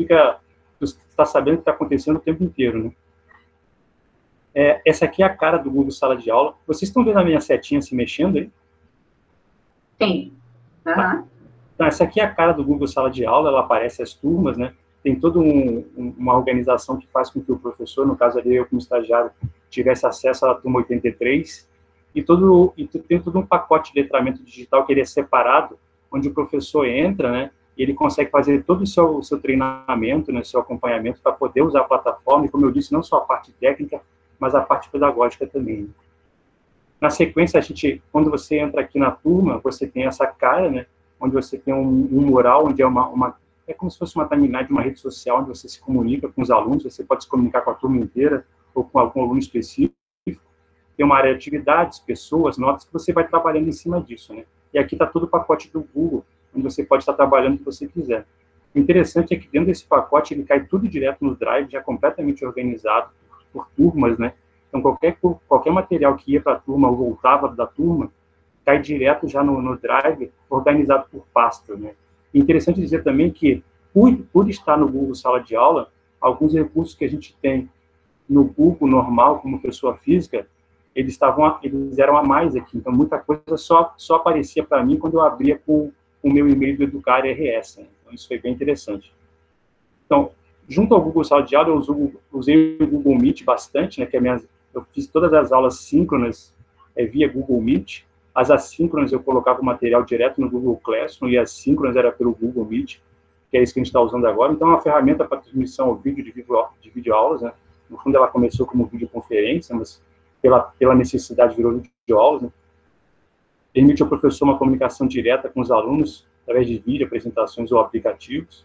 está sabendo o que está acontecendo o tempo inteiro, né? Essa aqui é a cara do Google Sala de Aula. Vocês estão vendo a minha setinha se mexendo aí? Sim. Uhum. Tá. Então, essa aqui é a cara do Google Sala de Aula, ela aparece as turmas, né? Tem toda uma organização que faz com que o professor, no caso ali eu como estagiário, tivesse acesso à turma 83, e tem todo um pacote de letramento digital que ele é separado, onde o professor entra, né? E ele consegue fazer todo o seu treinamento, né, seu acompanhamento para poder usar a plataforma, e como eu disse, não só a parte técnica, mas a parte pedagógica também. Na sequência, quando você entra aqui na turma, você tem essa cara, né, onde você tem um mural, onde é como se fosse uma timeline de uma rede social, onde você se comunica com os alunos, você pode se comunicar com a turma inteira, ou com algum aluno específico. Tem uma área de atividades, pessoas, notas, que você vai trabalhando em cima disso, né. E aqui está todo o pacote do Google, onde você pode estar trabalhando o que você quiser. O interessante é que dentro desse pacote, ele cai tudo direto no Drive, já completamente organizado por turmas, né? Então, qualquer material que ia para a turma ou voltava da turma, cai direto já no Drive, organizado por pastas, né? E interessante dizer também que, por estar no Google Sala de Aula, alguns recursos que a gente tem no Google normal, como pessoa física, eles eram a mais aqui. Então, muita coisa só aparecia para mim quando eu abria com o meu e-mail do Educar RS, né? Então, isso foi bem interessante. Então, junto ao Google Sala de Aula, eu usei o Google Meet bastante, né, eu fiz todas as aulas síncronas via Google Meet. As assíncronas eu colocava o material direto no Google Classroom, e as síncronas era pelo Google Meet, que é isso que a gente está usando agora. Então, é uma ferramenta para transmissão ao vídeo de videoaulas, né? No fundo, ela começou como videoconferência, mas pela necessidade virou videoaulas, né? Permite ao professor uma comunicação direta com os alunos, através de vídeo, apresentações ou aplicativos.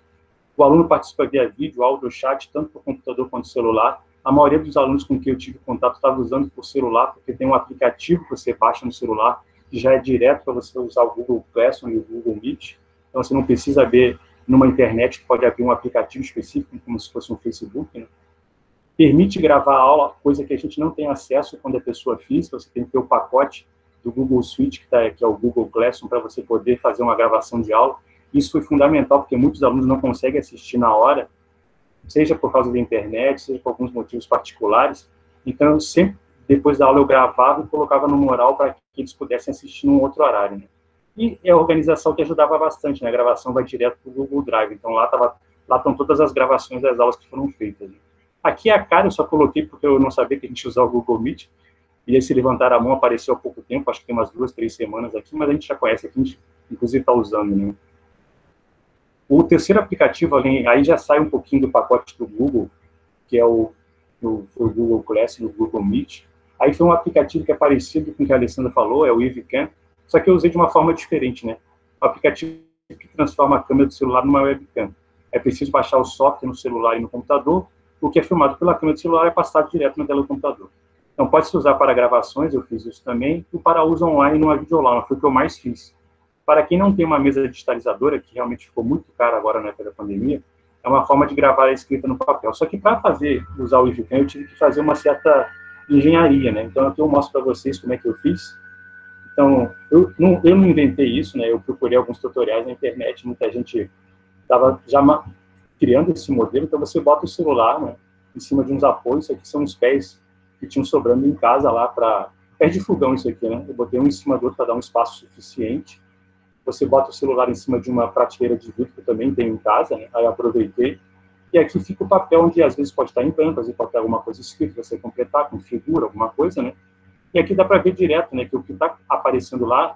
O aluno participa via vídeo, áudio, chat, tanto por computador quanto celular. A maioria dos alunos com quem eu tive contato estava usando por celular, porque tem um aplicativo que você baixa no celular, que já é direto para você usar o Google Classroom e o Google Meet. Então, você não precisa ver numa internet, pode abrir um aplicativo específico, como se fosse um Facebook, né? Permite gravar a aula, coisa que a gente não tem acesso quando é pessoa física, você tem que ter o pacote do Google Suite, que é o Google Classroom, para você poder fazer uma gravação de aula. Isso foi fundamental, porque muitos alunos não conseguem assistir na hora, seja por causa da internet, seja por alguns motivos particulares. Então, eu sempre, depois da aula, eu gravava e colocava no mural para que eles pudessem assistir num outro horário, né? E é a organização que ajudava bastante, né? A gravação vai direto para o Google Drive. Então, lá estão todas as gravações das aulas que foram feitas, né? Aqui a cara eu só coloquei porque eu não sabia que a gente usava o Google Meet. E esse levantar a mão apareceu há pouco tempo, acho que tem umas 2, 3 semanas aqui, mas a gente já conhece aqui, a gente inclusive está usando, né? O terceiro aplicativo, aí já sai um pouquinho do pacote do Google, que é o Google Classroom, o Google Meet. Aí foi um aplicativo que é parecido com o que a Alessandra falou, é o Webcam, só que eu usei de uma forma diferente, né? Um aplicativo que transforma a câmera do celular numa webcam. É preciso baixar o software no celular e no computador, o que é filmado pela câmera do celular é passado direto na tela do computador. Então, pode-se usar para gravações, eu fiz isso também, e para uso online numa videoaula, foi o que eu mais fiz. Para quem não tem uma mesa digitalizadora, que realmente ficou muito cara agora na época da pandemia, é uma forma de gravar a escrita no papel. Só que para usar o Webcam, eu tive que fazer uma certa engenharia, né? Então, aqui eu mostro para vocês como é que eu fiz. Então, eu não inventei isso, né? Eu procurei alguns tutoriais na internet, muita gente estava já criando esse modelo. Então, você bota o celular, né, em cima de uns apoios, isso aqui são os pés que tinham sobrando em casa lá para... Pés de fogão isso aqui, né? Eu botei um em cima do outro para dar um espaço suficiente. Você bota o celular em cima de uma prateleira de vidro, que eu também tenho em casa, né? Aí eu aproveitei. E aqui fica o papel, onde às vezes pode estar em branco, às vezes pode ter alguma coisa escrita, você completar com figura, alguma coisa, né? E aqui dá para ver direto, né, que o que está aparecendo lá,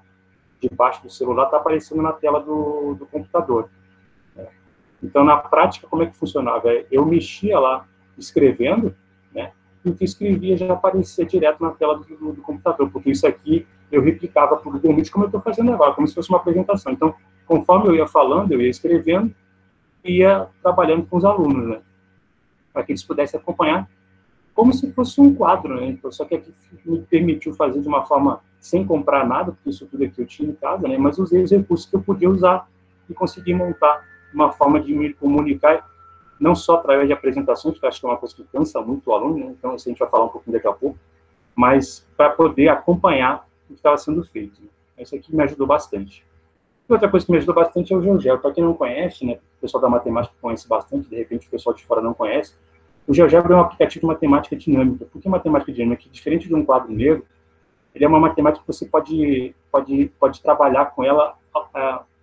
debaixo do celular, está aparecendo na tela do computador, né? Então, na prática, como é que funcionava? Eu mexia lá, escrevendo, né, e o que escrevia já aparecia direto na tela do computador, porque isso aqui eu replicava para o Google Meet, como eu estou fazendo agora, como se fosse uma apresentação. Então, conforme eu ia falando, eu ia escrevendo, e ia trabalhando com os alunos, né, para que eles pudessem acompanhar como se fosse um quadro, né? Então, só que aqui me permitiu fazer de uma forma sem comprar nada, porque isso tudo aqui eu tinha em casa, né? Mas usei os recursos que eu podia usar e consegui montar uma forma de me comunicar, não só através de apresentações, que eu acho que é uma coisa que cansa muito o aluno, né? Então, isso a gente vai falar um pouquinho daqui a pouco, mas para poder acompanhar o que estava sendo feito, né? Isso aqui me ajudou bastante. E outra coisa que me ajudou bastante é o GeoGebra. Para quem não conhece, né? O pessoal da matemática conhece bastante, de repente o pessoal de fora não conhece. O GeoGebra é um aplicativo de matemática dinâmica. Por que matemática dinâmica? Diferente de um quadro negro, ele é uma matemática que você pode trabalhar com ela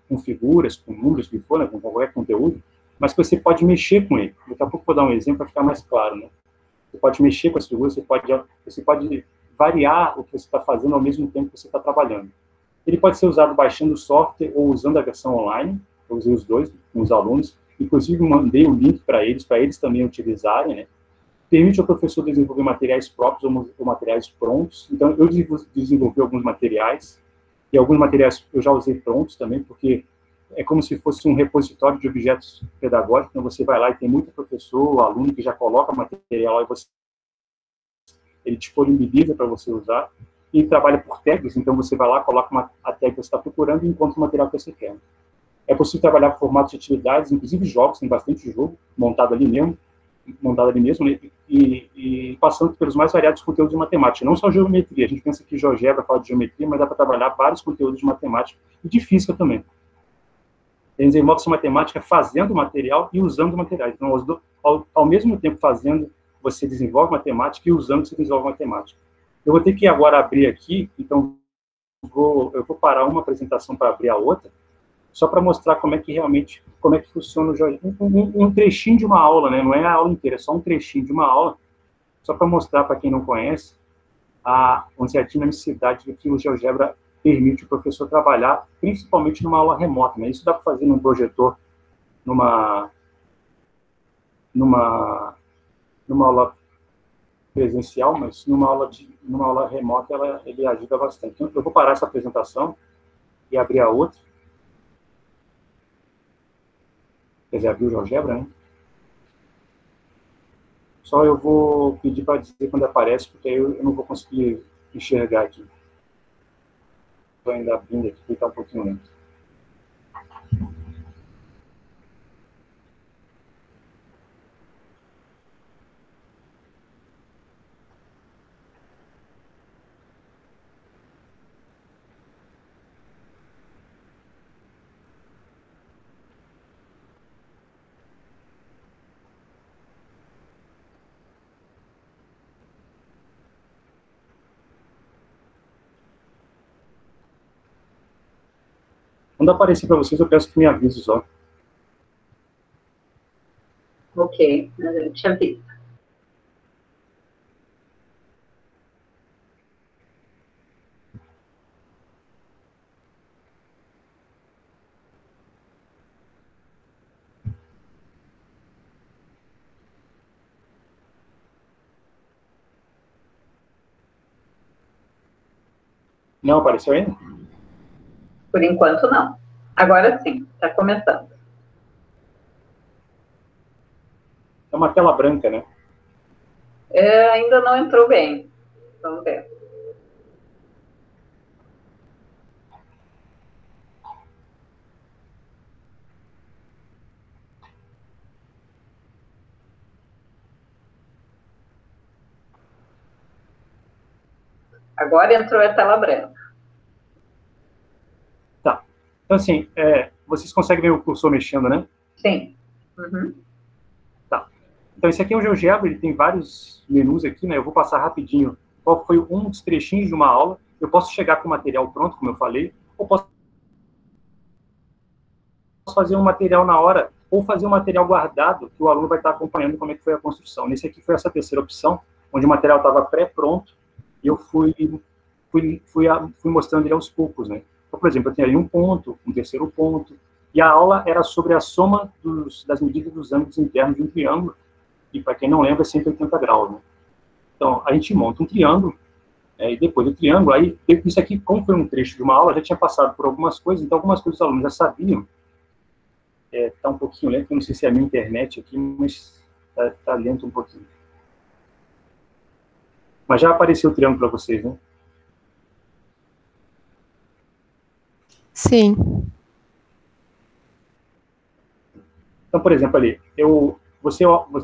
com figuras, com números, que for, né, com qualquer conteúdo, mas que você pode mexer com ele. Daqui a pouco eu vou dar um exemplo para ficar mais claro, né? Você pode mexer com as figuras, você pode variar o que você está fazendo ao mesmo tempo que você está trabalhando. Ele pode ser usado baixando o software ou usando a versão online. Eu usei os dois com os alunos. Inclusive, mandei o link para eles também utilizarem, né? Permite ao professor desenvolver materiais próprios ou materiais prontos. Então, eu desenvolvi alguns materiais, e alguns materiais eu já usei prontos também, porque é como se fosse um repositório de objetos pedagógicos. Então, você vai lá e tem muito professor, aluno que já coloca material, e ele disponibiliza para você usar, e trabalha por tags. Então, você vai lá, coloca a tag que você está procurando e encontra o material que você quer. É possível trabalhar por formatos de atividades, inclusive jogos, tem bastante jogo montado ali mesmo, né, e passando pelos mais variados conteúdos de matemática, não só geometria. A gente pensa que GeoGebra fala de geometria, mas dá para trabalhar vários conteúdos de matemática e de física também. Tem desenvolve essa matemática fazendo material e usando materiais. Então, ao mesmo tempo fazendo, você desenvolve matemática, e usando, você desenvolve matemática. Eu vou ter que agora abrir aqui, então eu vou parar uma apresentação para abrir a outra, só para mostrar como é que realmente, como é que funciona o GeoGebra. Um trechinho de uma aula, né? Não é a aula inteira, é só um trechinho de uma aula, só para mostrar para quem não conhece a dinamicidade do que o GeoGebra permite o professor trabalhar, principalmente numa aula remota, né? Isso dá para fazer num projetor, numa aula presencial, mas numa aula remota ele ajuda bastante. Então, eu vou parar essa apresentação e abrir a outra. Quer dizer, abrir o GeoGebra, né? Só eu vou pedir para dizer quando aparece, porque aí eu não vou conseguir enxergar aqui. Estou ainda abrindo aqui, porque está um pouquinho lento. Quando aparecer para vocês, eu peço que me avise só. Ok, eu te aviso. Não apareceu ainda? Por enquanto, não. Agora sim, está começando. É uma tela branca, né? Ainda não entrou bem. Vamos ver. Agora entrou a tela branca. Tá. Então, assim, vocês conseguem ver o cursor mexendo, né? Sim. Uhum. Tá. Então, esse aqui é o GeoGebra, ele tem vários menus aqui, né? Eu vou passar rapidinho qual foi um dos trechinhos de uma aula. Eu posso chegar com o material pronto, como eu falei, ou posso fazer um material na hora, ou fazer um material guardado, que o aluno vai estar acompanhando como é que foi a construção. Nesse aqui foi essa terceira opção, onde o material estava pré-pronto, e eu fui mostrando ele aos poucos, né? Então, por exemplo, eu tenho ali um ponto, um terceiro ponto, e a aula era sobre a soma das medidas dos ângulos internos de um triângulo, e para quem não lembra, é 180 graus, né? Então, a gente monta um triângulo, e depois do triângulo, aí, isso aqui, como foi um trecho de uma aula, já tinha passado por algumas coisas, então algumas coisas os alunos já sabiam. Está um pouquinho lento, eu não sei se é a minha internet aqui, mas está lento um pouquinho. Mas já apareceu o triângulo para vocês, né? Sim. Então, por exemplo, ali,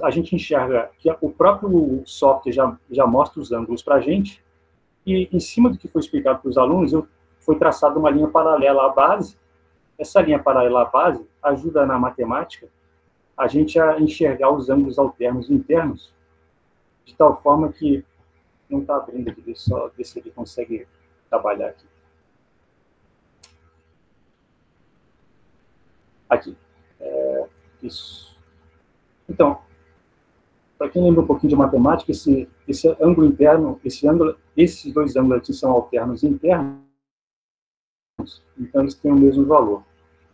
a gente enxerga que o próprio software já mostra os ângulos para a gente, e em cima do que foi explicado para os alunos, foi traçada uma linha paralela à base. Essa linha paralela à base ajuda na matemática a gente a enxergar os ângulos alternos e internos, de tal forma que não está abrindo aqui, deixa eu só ver se ele consegue trabalhar aqui. Aqui. Isso. Então, para quem lembra um pouquinho de matemática, esse ângulo interno, esses dois ângulos aqui são alternos e internos, então eles têm o mesmo valor.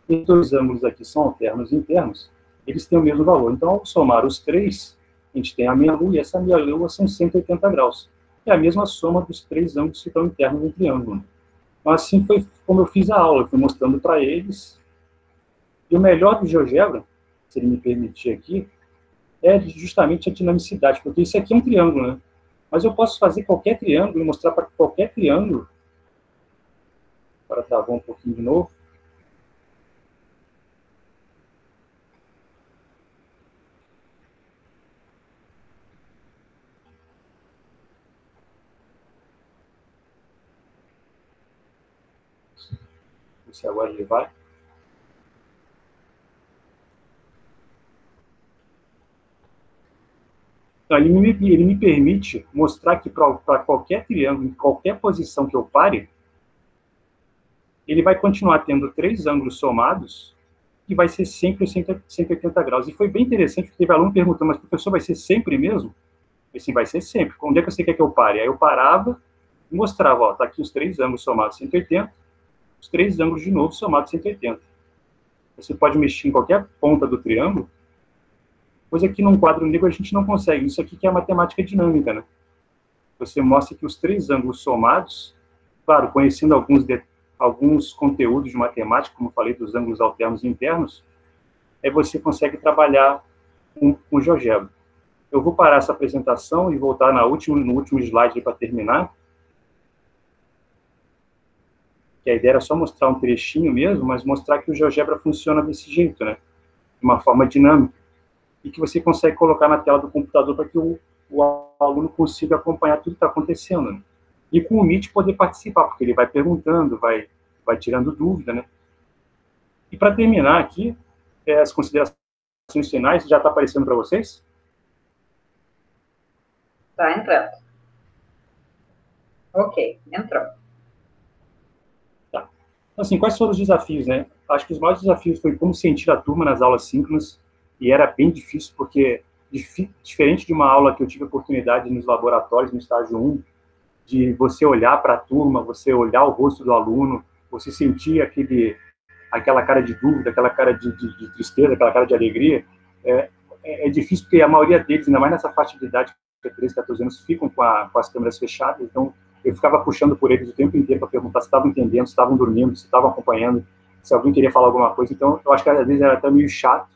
Esses dois ângulos aqui são alternos e internos, eles têm o mesmo valor. Então, ao somar os três, a gente tem a meia-lua, e essa meia-lua são 180 graus. É a mesma soma dos três ângulos que estão internos no triângulo. Então, assim foi como eu fiz a aula, eu fui mostrando para eles. E o melhor do GeoGebra, se ele me permitir aqui, é justamente a dinamicidade, porque isso aqui é um triângulo, né? Mas eu posso fazer qualquer triângulo e mostrar para qualquer triângulo. Para travar um pouquinho de novo. Se agora ele vai. Então, ele me permite mostrar que para qualquer triângulo, em qualquer posição que eu pare, ele vai continuar tendo três ângulos somados, que vai ser sempre 180 graus. E foi bem interessante, porque teve aluno perguntando, mas professor, vai ser sempre mesmo? Eu disse, vai ser sempre. Onde é que você quer que eu pare? Aí eu parava e mostrava, ó, tá aqui os três ângulos somados 180, os três ângulos de novo somados 180. Você pode mexer em qualquer ponta do triângulo, coisa que num quadro negro a gente não consegue. Isso aqui que é a matemática dinâmica, né? você mostra que os 3 ângulos somados, claro, conhecendo alguns conteúdos de matemática, como eu falei, dos ângulos alternos e internos, aí você consegue trabalhar com GeoGebra. Eu vou parar essa apresentação e voltar no último slide para terminar. Que a ideia era só mostrar um trechinho mesmo, mas mostrar que o GeoGebra funciona desse jeito, né? De uma forma dinâmica. E que você consegue colocar na tela do computador para que o aluno consiga acompanhar tudo que está acontecendo, né? E com o Meet poder participar, porque ele vai perguntando, vai tirando dúvida, né? E para terminar aqui, as considerações finais, já está aparecendo para vocês? Está entrando. Ok, entrou. Tá. Assim, quais foram os desafios, né? Acho que os maiores desafios foi como sentir a turma nas aulas síncronas, e era bem difícil, porque, diferente de uma aula que eu tive a oportunidade nos laboratórios, no estágio 1, de você olhar para a turma, você olhar o rosto do aluno, você sentir aquela cara de dúvida, aquela cara de tristeza, aquela cara de alegria, é difícil, porque a maioria deles, ainda mais nessa faixa de idade, 13, 14 anos, ficam com as câmeras fechadas, então eu ficava puxando por eles o tempo inteiro para perguntar se estavam entendendo, se estavam dormindo, se estavam acompanhando, se alguém queria falar alguma coisa. Então, eu acho que às vezes era até meio chato.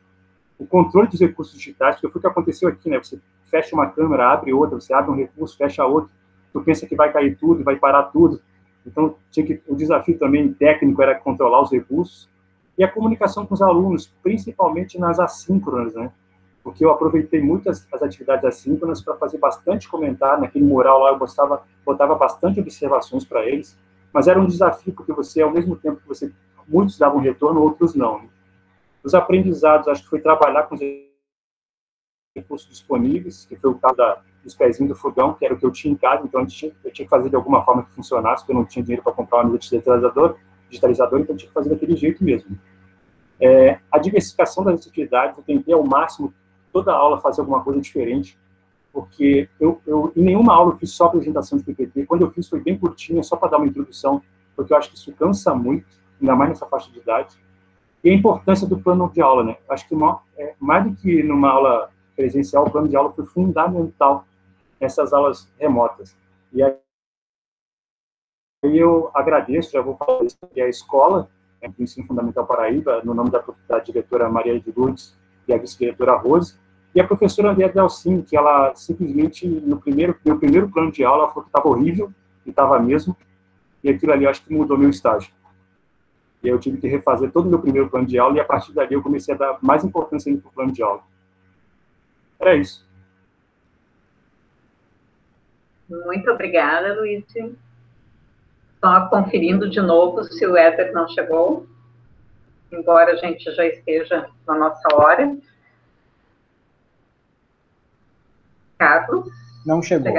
O controle dos recursos digitais, porque foi o que aconteceu aqui, né? Você fecha uma câmera, abre outra, você abre um recurso, fecha outro, tu pensa que vai cair tudo, vai parar tudo. Então, o desafio também técnico era controlar os recursos e a comunicação com os alunos, principalmente nas assíncronas, né? Porque eu aproveitei muitas as atividades assíncronas para fazer bastante comentário. Naquele mural lá, eu botava bastante observações para eles, mas era um desafio, porque você, ao mesmo tempo que muitos davam retorno, outros não. Né? Os aprendizados, acho que foi trabalhar com os recursos disponíveis, que foi o caso dos pezinhos do fogão, que era o que eu tinha em casa, então eu tinha que fazer de alguma forma que funcionasse, porque eu não tinha dinheiro para comprar um digitalizador, então eu tinha que fazer daquele jeito mesmo. A diversificação das atividades, eu tentei ao máximo, toda aula, fazer alguma coisa diferente, porque eu em nenhuma aula eu fiz só apresentação de PPT, quando eu fiz foi bem curtinha, só para dar uma introdução, porque eu acho que isso cansa muito, ainda mais nessa faixa de idade, e a importância do plano de aula, né? Acho que mais do que numa aula presencial, o plano de aula foi fundamental nessas aulas remotas. E aí eu agradeço, já vou falar isso, que a escola, do Ensino Fundamental Paraíba, no nome da diretora Maria de Lourdes e a vice-diretora Rose, e a professora Andréa Delcin, que ela simplesmente, no meu primeiro plano de aula, ela falou que estava horrível, e estava mesmo, e aquilo ali eu acho que mudou meu estágio. E eu tive que refazer todo o meu primeiro plano de aula, e a partir dali eu comecei a dar mais importância para o plano de aula. Era isso. Muito obrigada, Luiz. Só conferindo de novo se o Éder não chegou, embora a gente já esteja na nossa hora. Carlos? Não chegou.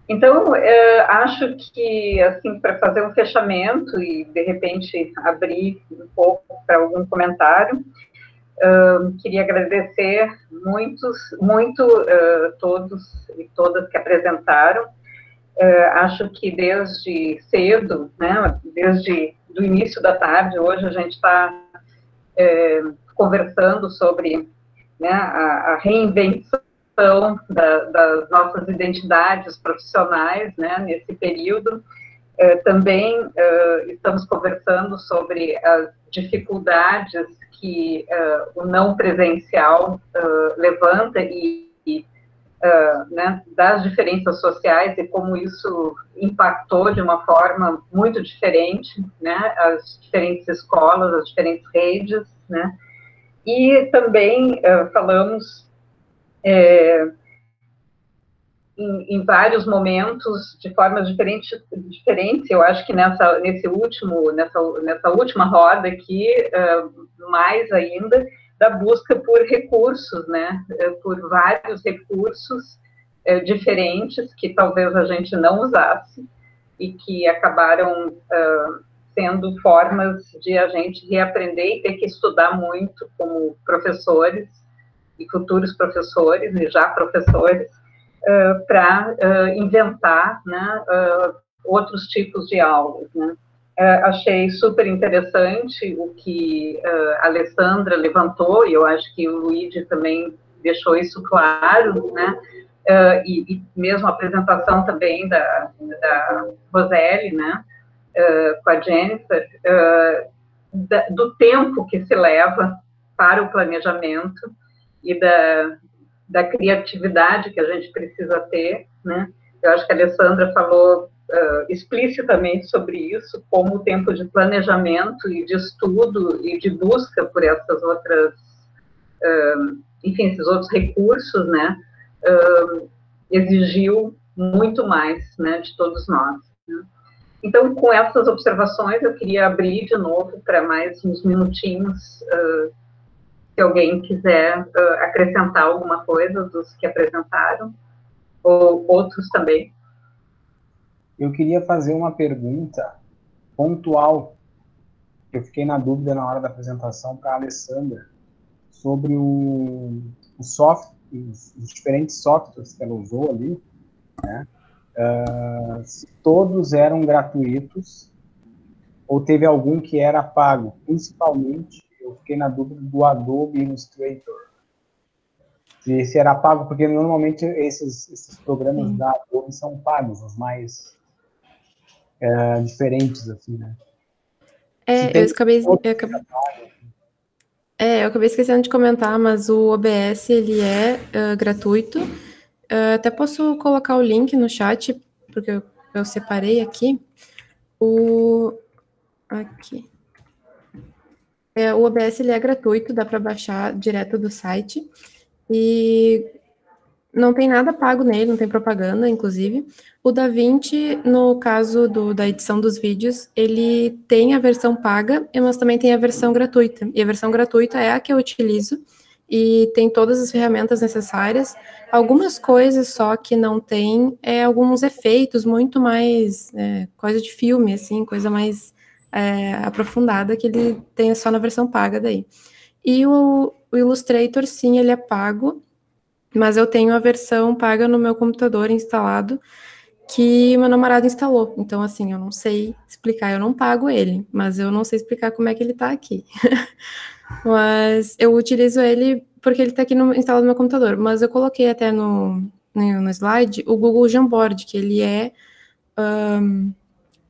Então, acho que, assim, para fazer um fechamento e, de repente, abrir um pouco para algum comentário, queria agradecer muito todos e todas que apresentaram. Acho que desde cedo, né, desde o início da tarde, hoje a gente está conversando sobre, né, a reinvenção das nossas identidades profissionais, né, nesse período. Também estamos conversando sobre as dificuldades que o não presencial levanta né, das diferenças sociais e como isso impactou de uma forma muito diferente, né, as diferentes escolas, as diferentes redes, né, e também falamos em vários momentos, de formas diferentes. Eu acho que nessa última roda aqui, mais ainda, da busca por recursos, né, por vários recursos diferentes que talvez a gente não usasse e que acabaram sendo formas de a gente reaprender e ter que estudar muito como professores e futuros professores e já professores para inventar, né, outros tipos de aulas, né. Achei super interessante o que a Alessandra levantou, e eu acho que o Luigi também deixou isso claro, né, e mesmo a apresentação também da Roseli, né, com a Jennifer, do tempo que se leva para o planejamento e da criatividade que a gente precisa ter, né? Eu acho que a Alessandra falou explicitamente sobre isso, como o tempo de planejamento e de estudo e de busca por essas outras, enfim, esses outros recursos, né, exigiu muito mais, né, de todos nós. Né? Então, com essas observações, eu queria abrir de novo para mais uns minutinhos, se alguém quiser acrescentar alguma coisa dos que apresentaram, ou outros também. Eu queria fazer uma pergunta pontual, que eu fiquei na dúvida na hora da apresentação para a Alessandra, sobre os diferentes softwares que ela usou ali, né? Se todos eram gratuitos ou teve algum que era pago. Principalmente, eu fiquei na dúvida do Adobe Illustrator. Se era pago, porque normalmente esses programas da Adobe são pagos, os mais diferentes, assim, né? Eu acabei esquecendo de comentar, mas o OBS, ele é gratuito. Até posso colocar o link no chat, porque eu separei aqui. Aqui. O OBS, ele é gratuito, dá para baixar direto do site. E não tem nada pago nele, não tem propaganda, inclusive. O DaVinci, no caso da edição dos vídeos, ele tem a versão paga, mas também tem a versão gratuita. E a versão gratuita é a que eu utilizo, e tem todas as ferramentas necessárias. Algumas coisas só que não tem, alguns efeitos muito mais, coisa de filme, assim, coisa mais aprofundada, que ele tem só na versão paga daí. E o Illustrator, sim, ele é pago, mas eu tenho a versão paga no meu computador instalado, que meu namorado instalou. Então, assim, eu não sei explicar, eu não pago ele, mas eu não sei explicar como é que ele tá aqui. Mas eu utilizo ele porque ele tá aqui instalado no meu computador. Mas eu coloquei até no slide o Google Jamboard, que ele é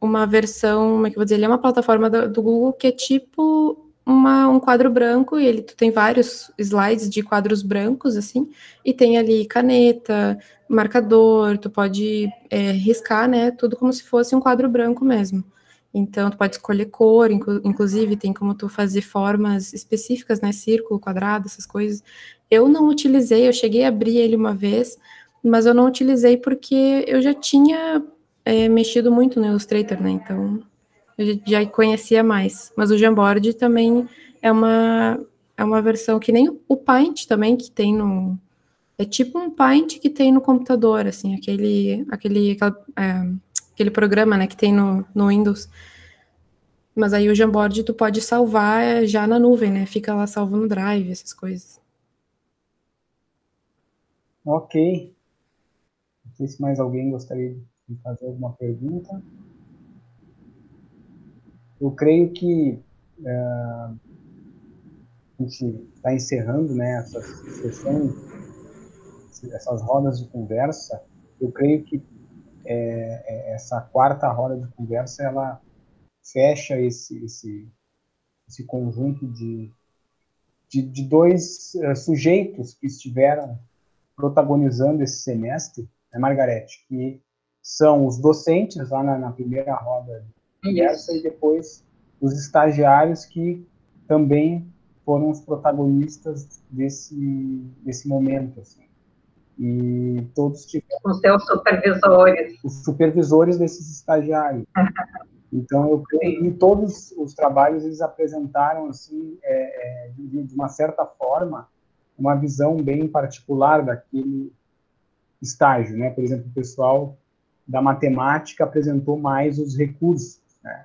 uma versão, como é que eu vou dizer? Ele é uma plataforma do Google que é tipo um quadro branco, e tu tem vários slides de quadros brancos, assim, e tem ali caneta, marcador, tu pode riscar, né, tudo como se fosse um quadro branco mesmo. Então, tu pode escolher cor, inclusive tem como tu fazer formas específicas, né, círculo, quadrado, essas coisas. Eu não utilizei, eu cheguei a abrir ele uma vez, mas eu não utilizei porque eu já tinha mexido muito no Illustrator, né, então eu já conhecia mais. Mas o Jamboard também é uma versão que nem o Paint também, que tem no... É tipo um Paint que tem no computador, assim, aquele programa, né, que tem no Windows. Mas aí o Jamboard tu pode salvar já na nuvem, né? Fica lá salvo no Drive, essas coisas. Ok. Não sei se mais alguém gostaria de fazer alguma pergunta. Eu creio que a gente está encerrando, né, essas sessões, essas rodas de conversa. Eu creio que essa quarta roda de conversa, ela fecha esse conjunto de dois sujeitos que estiveram protagonizando esse semestre, né, Margarete, que são os docentes lá na primeira roda de conversa, e depois os estagiários que também foram os protagonistas desse momento, assim. E todos tiveram os seus supervisores. Os supervisores desses estagiários. Então, eu creio que todos os trabalhos eles apresentaram, assim, de uma certa forma, uma visão bem particular daquele estágio, né? Por exemplo, o pessoal da matemática apresentou mais os recursos, né?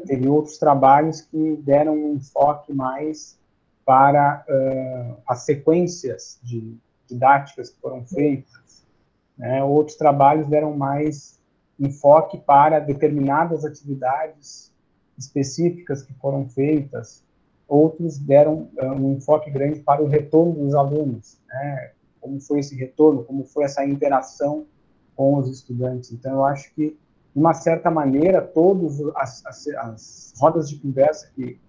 Teve outros trabalhos que deram um enfoque mais para as sequências didáticas que foram feitas, né? Outros trabalhos deram mais enfoque para determinadas atividades específicas que foram feitas. Outros deram um enfoque grande para o retorno dos alunos, né? como foi esse retorno, como foi essa interação com os estudantes. Então, eu acho que, de uma certa maneira, todas as rodas de conversa que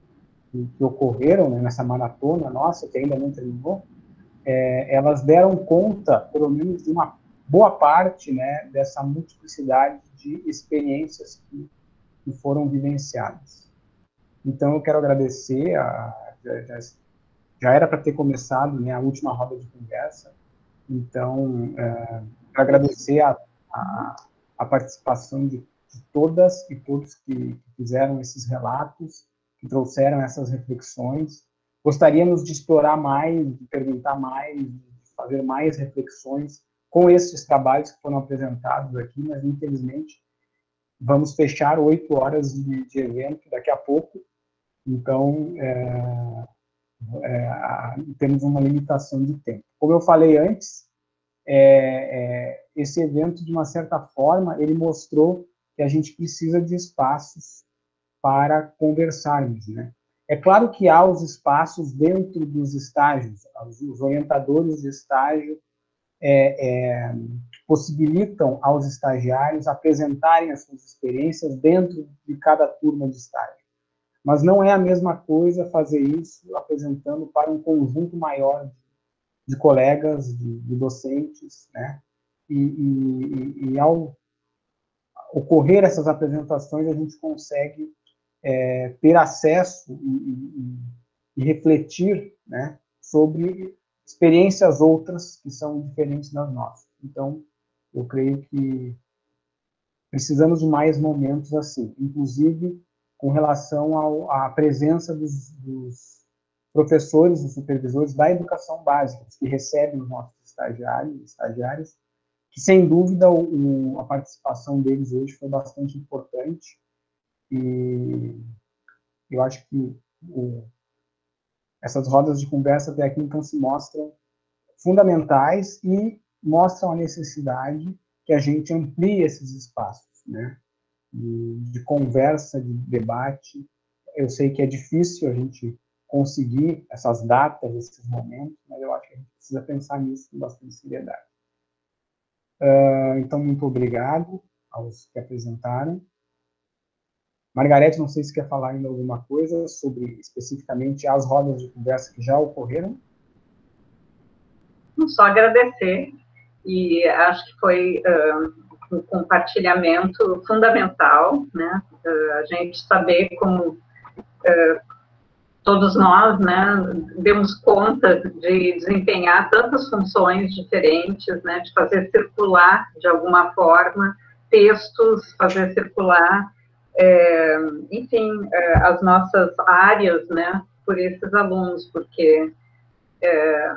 ocorreram, né, nessa maratona nossa, que ainda não terminou, elas deram conta, pelo menos, de uma boa parte, né, dessa multiplicidade de experiências que foram vivenciadas. Então, eu quero agradecer, já era para ter começado, né, a última roda de conversa, então, quero agradecer a participação de todas e todos que fizeram esses relatos, que trouxeram essas reflexões. Gostaríamos de explorar mais, de perguntar mais, de fazer mais reflexões com esses trabalhos que foram apresentados aqui, mas, infelizmente, vamos fechar 8 horas de evento daqui a pouco, então, temos uma limitação de tempo. Como eu falei antes, esse evento, de uma certa forma, ele mostrou que a gente precisa de espaços para conversarmos, né? É claro que há os espaços dentro dos estágios, os orientadores de estágio possibilitam aos estagiários apresentarem as suas experiências dentro de cada turma de estágio. Mas não é a mesma coisa fazer isso apresentando para um conjunto maior de colegas, de docentes, né? E ao ocorrer essas apresentações, a gente consegue ter acesso e refletir, né, sobre experiências outras que são diferentes das nossas. Então, eu creio que precisamos de mais momentos assim, inclusive com relação à presença dos professores e supervisores da educação básica, que recebem os nossos estagiários, que, sem dúvida, a participação deles hoje foi bastante importante, e eu acho que essas rodas de conversa até aqui, então, se mostram fundamentais e mostram a necessidade que a gente amplie esses espaços, né, de conversa, de debate. Eu sei que é difícil a gente conseguir essas datas, esses momentos, mas eu acho que a gente precisa pensar nisso com bastante seriedade. Então, muito obrigado aos que apresentaram. Margarete, não sei se quer falar ainda alguma coisa sobre, especificamente, as rodas de conversa que já ocorreram. Só agradecer, e acho que foi um compartilhamento fundamental, né? A gente saber como todos nós, né, demos conta de desempenhar tantas funções diferentes, né, de fazer circular, de alguma forma, textos, fazer circular, enfim, as nossas áreas, né, por esses alunos, porque,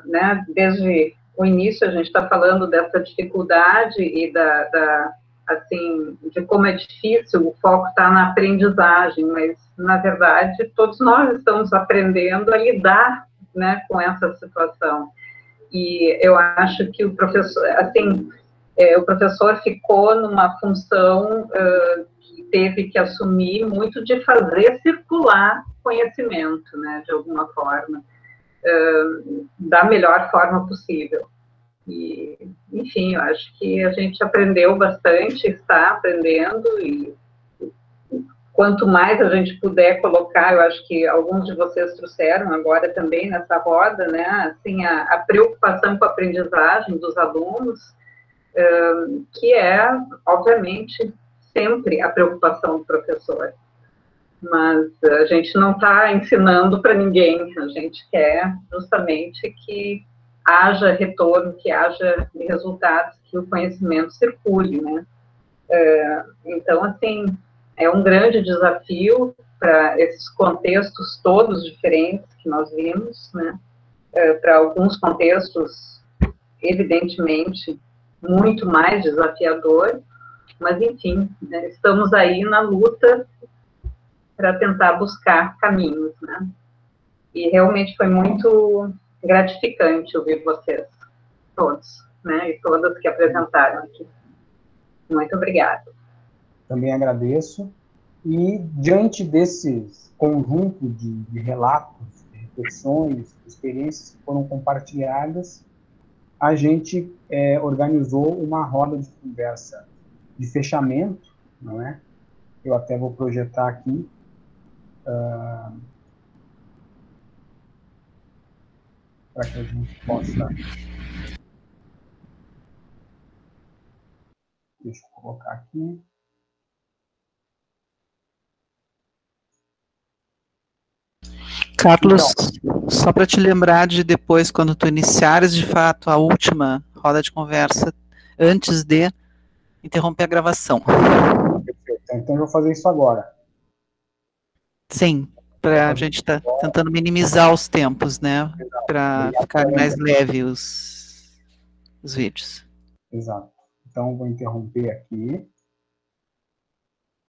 né, desde o início a gente está falando dessa dificuldade e assim, de como é difícil, o foco está na aprendizagem, mas, na verdade, todos nós estamos aprendendo a lidar, né, com essa situação. E eu acho que o professor, assim, o professor ficou numa função que teve que assumir muito de fazer circular conhecimento, né, de alguma forma, da melhor forma possível. E, enfim, eu acho que a gente aprendeu bastante, está aprendendo, e quanto mais a gente puder colocar, eu acho que alguns de vocês trouxeram agora também nessa roda, né, assim, a preocupação com a aprendizagem dos alunos, que é, obviamente, sempre a preocupação do professor. Mas a gente não está ensinando para ninguém, a gente quer justamente que haja retorno, que haja resultados, que o conhecimento circule, né? Então, assim, é um grande desafio para esses contextos todos diferentes que nós vimos, né? Para alguns contextos, evidentemente, muito mais desafiador, mas, enfim, né, estamos aí na luta para tentar buscar caminhos, né? E realmente foi muito gratificante ouvir vocês, todos, né, e todas que apresentaram aqui. Muito obrigada. Também agradeço. E, diante desse conjunto de relatos, de reflexões, de experiências que foram compartilhadas, a gente organizou uma roda de conversa de fechamento, não é? Eu até vou projetar aqui. Para que a gente possa... Deixa eu colocar aqui. Carlos, então, só para te lembrar de depois, quando tu iniciares de fato a última roda de conversa, antes de interromper a gravação. Perfeito. Então eu vou fazer isso agora. Sim, para a gente estar tentando minimizar os tempos, né? Para ficar mais leve os vídeos. Exato. Então eu vou interromper aqui.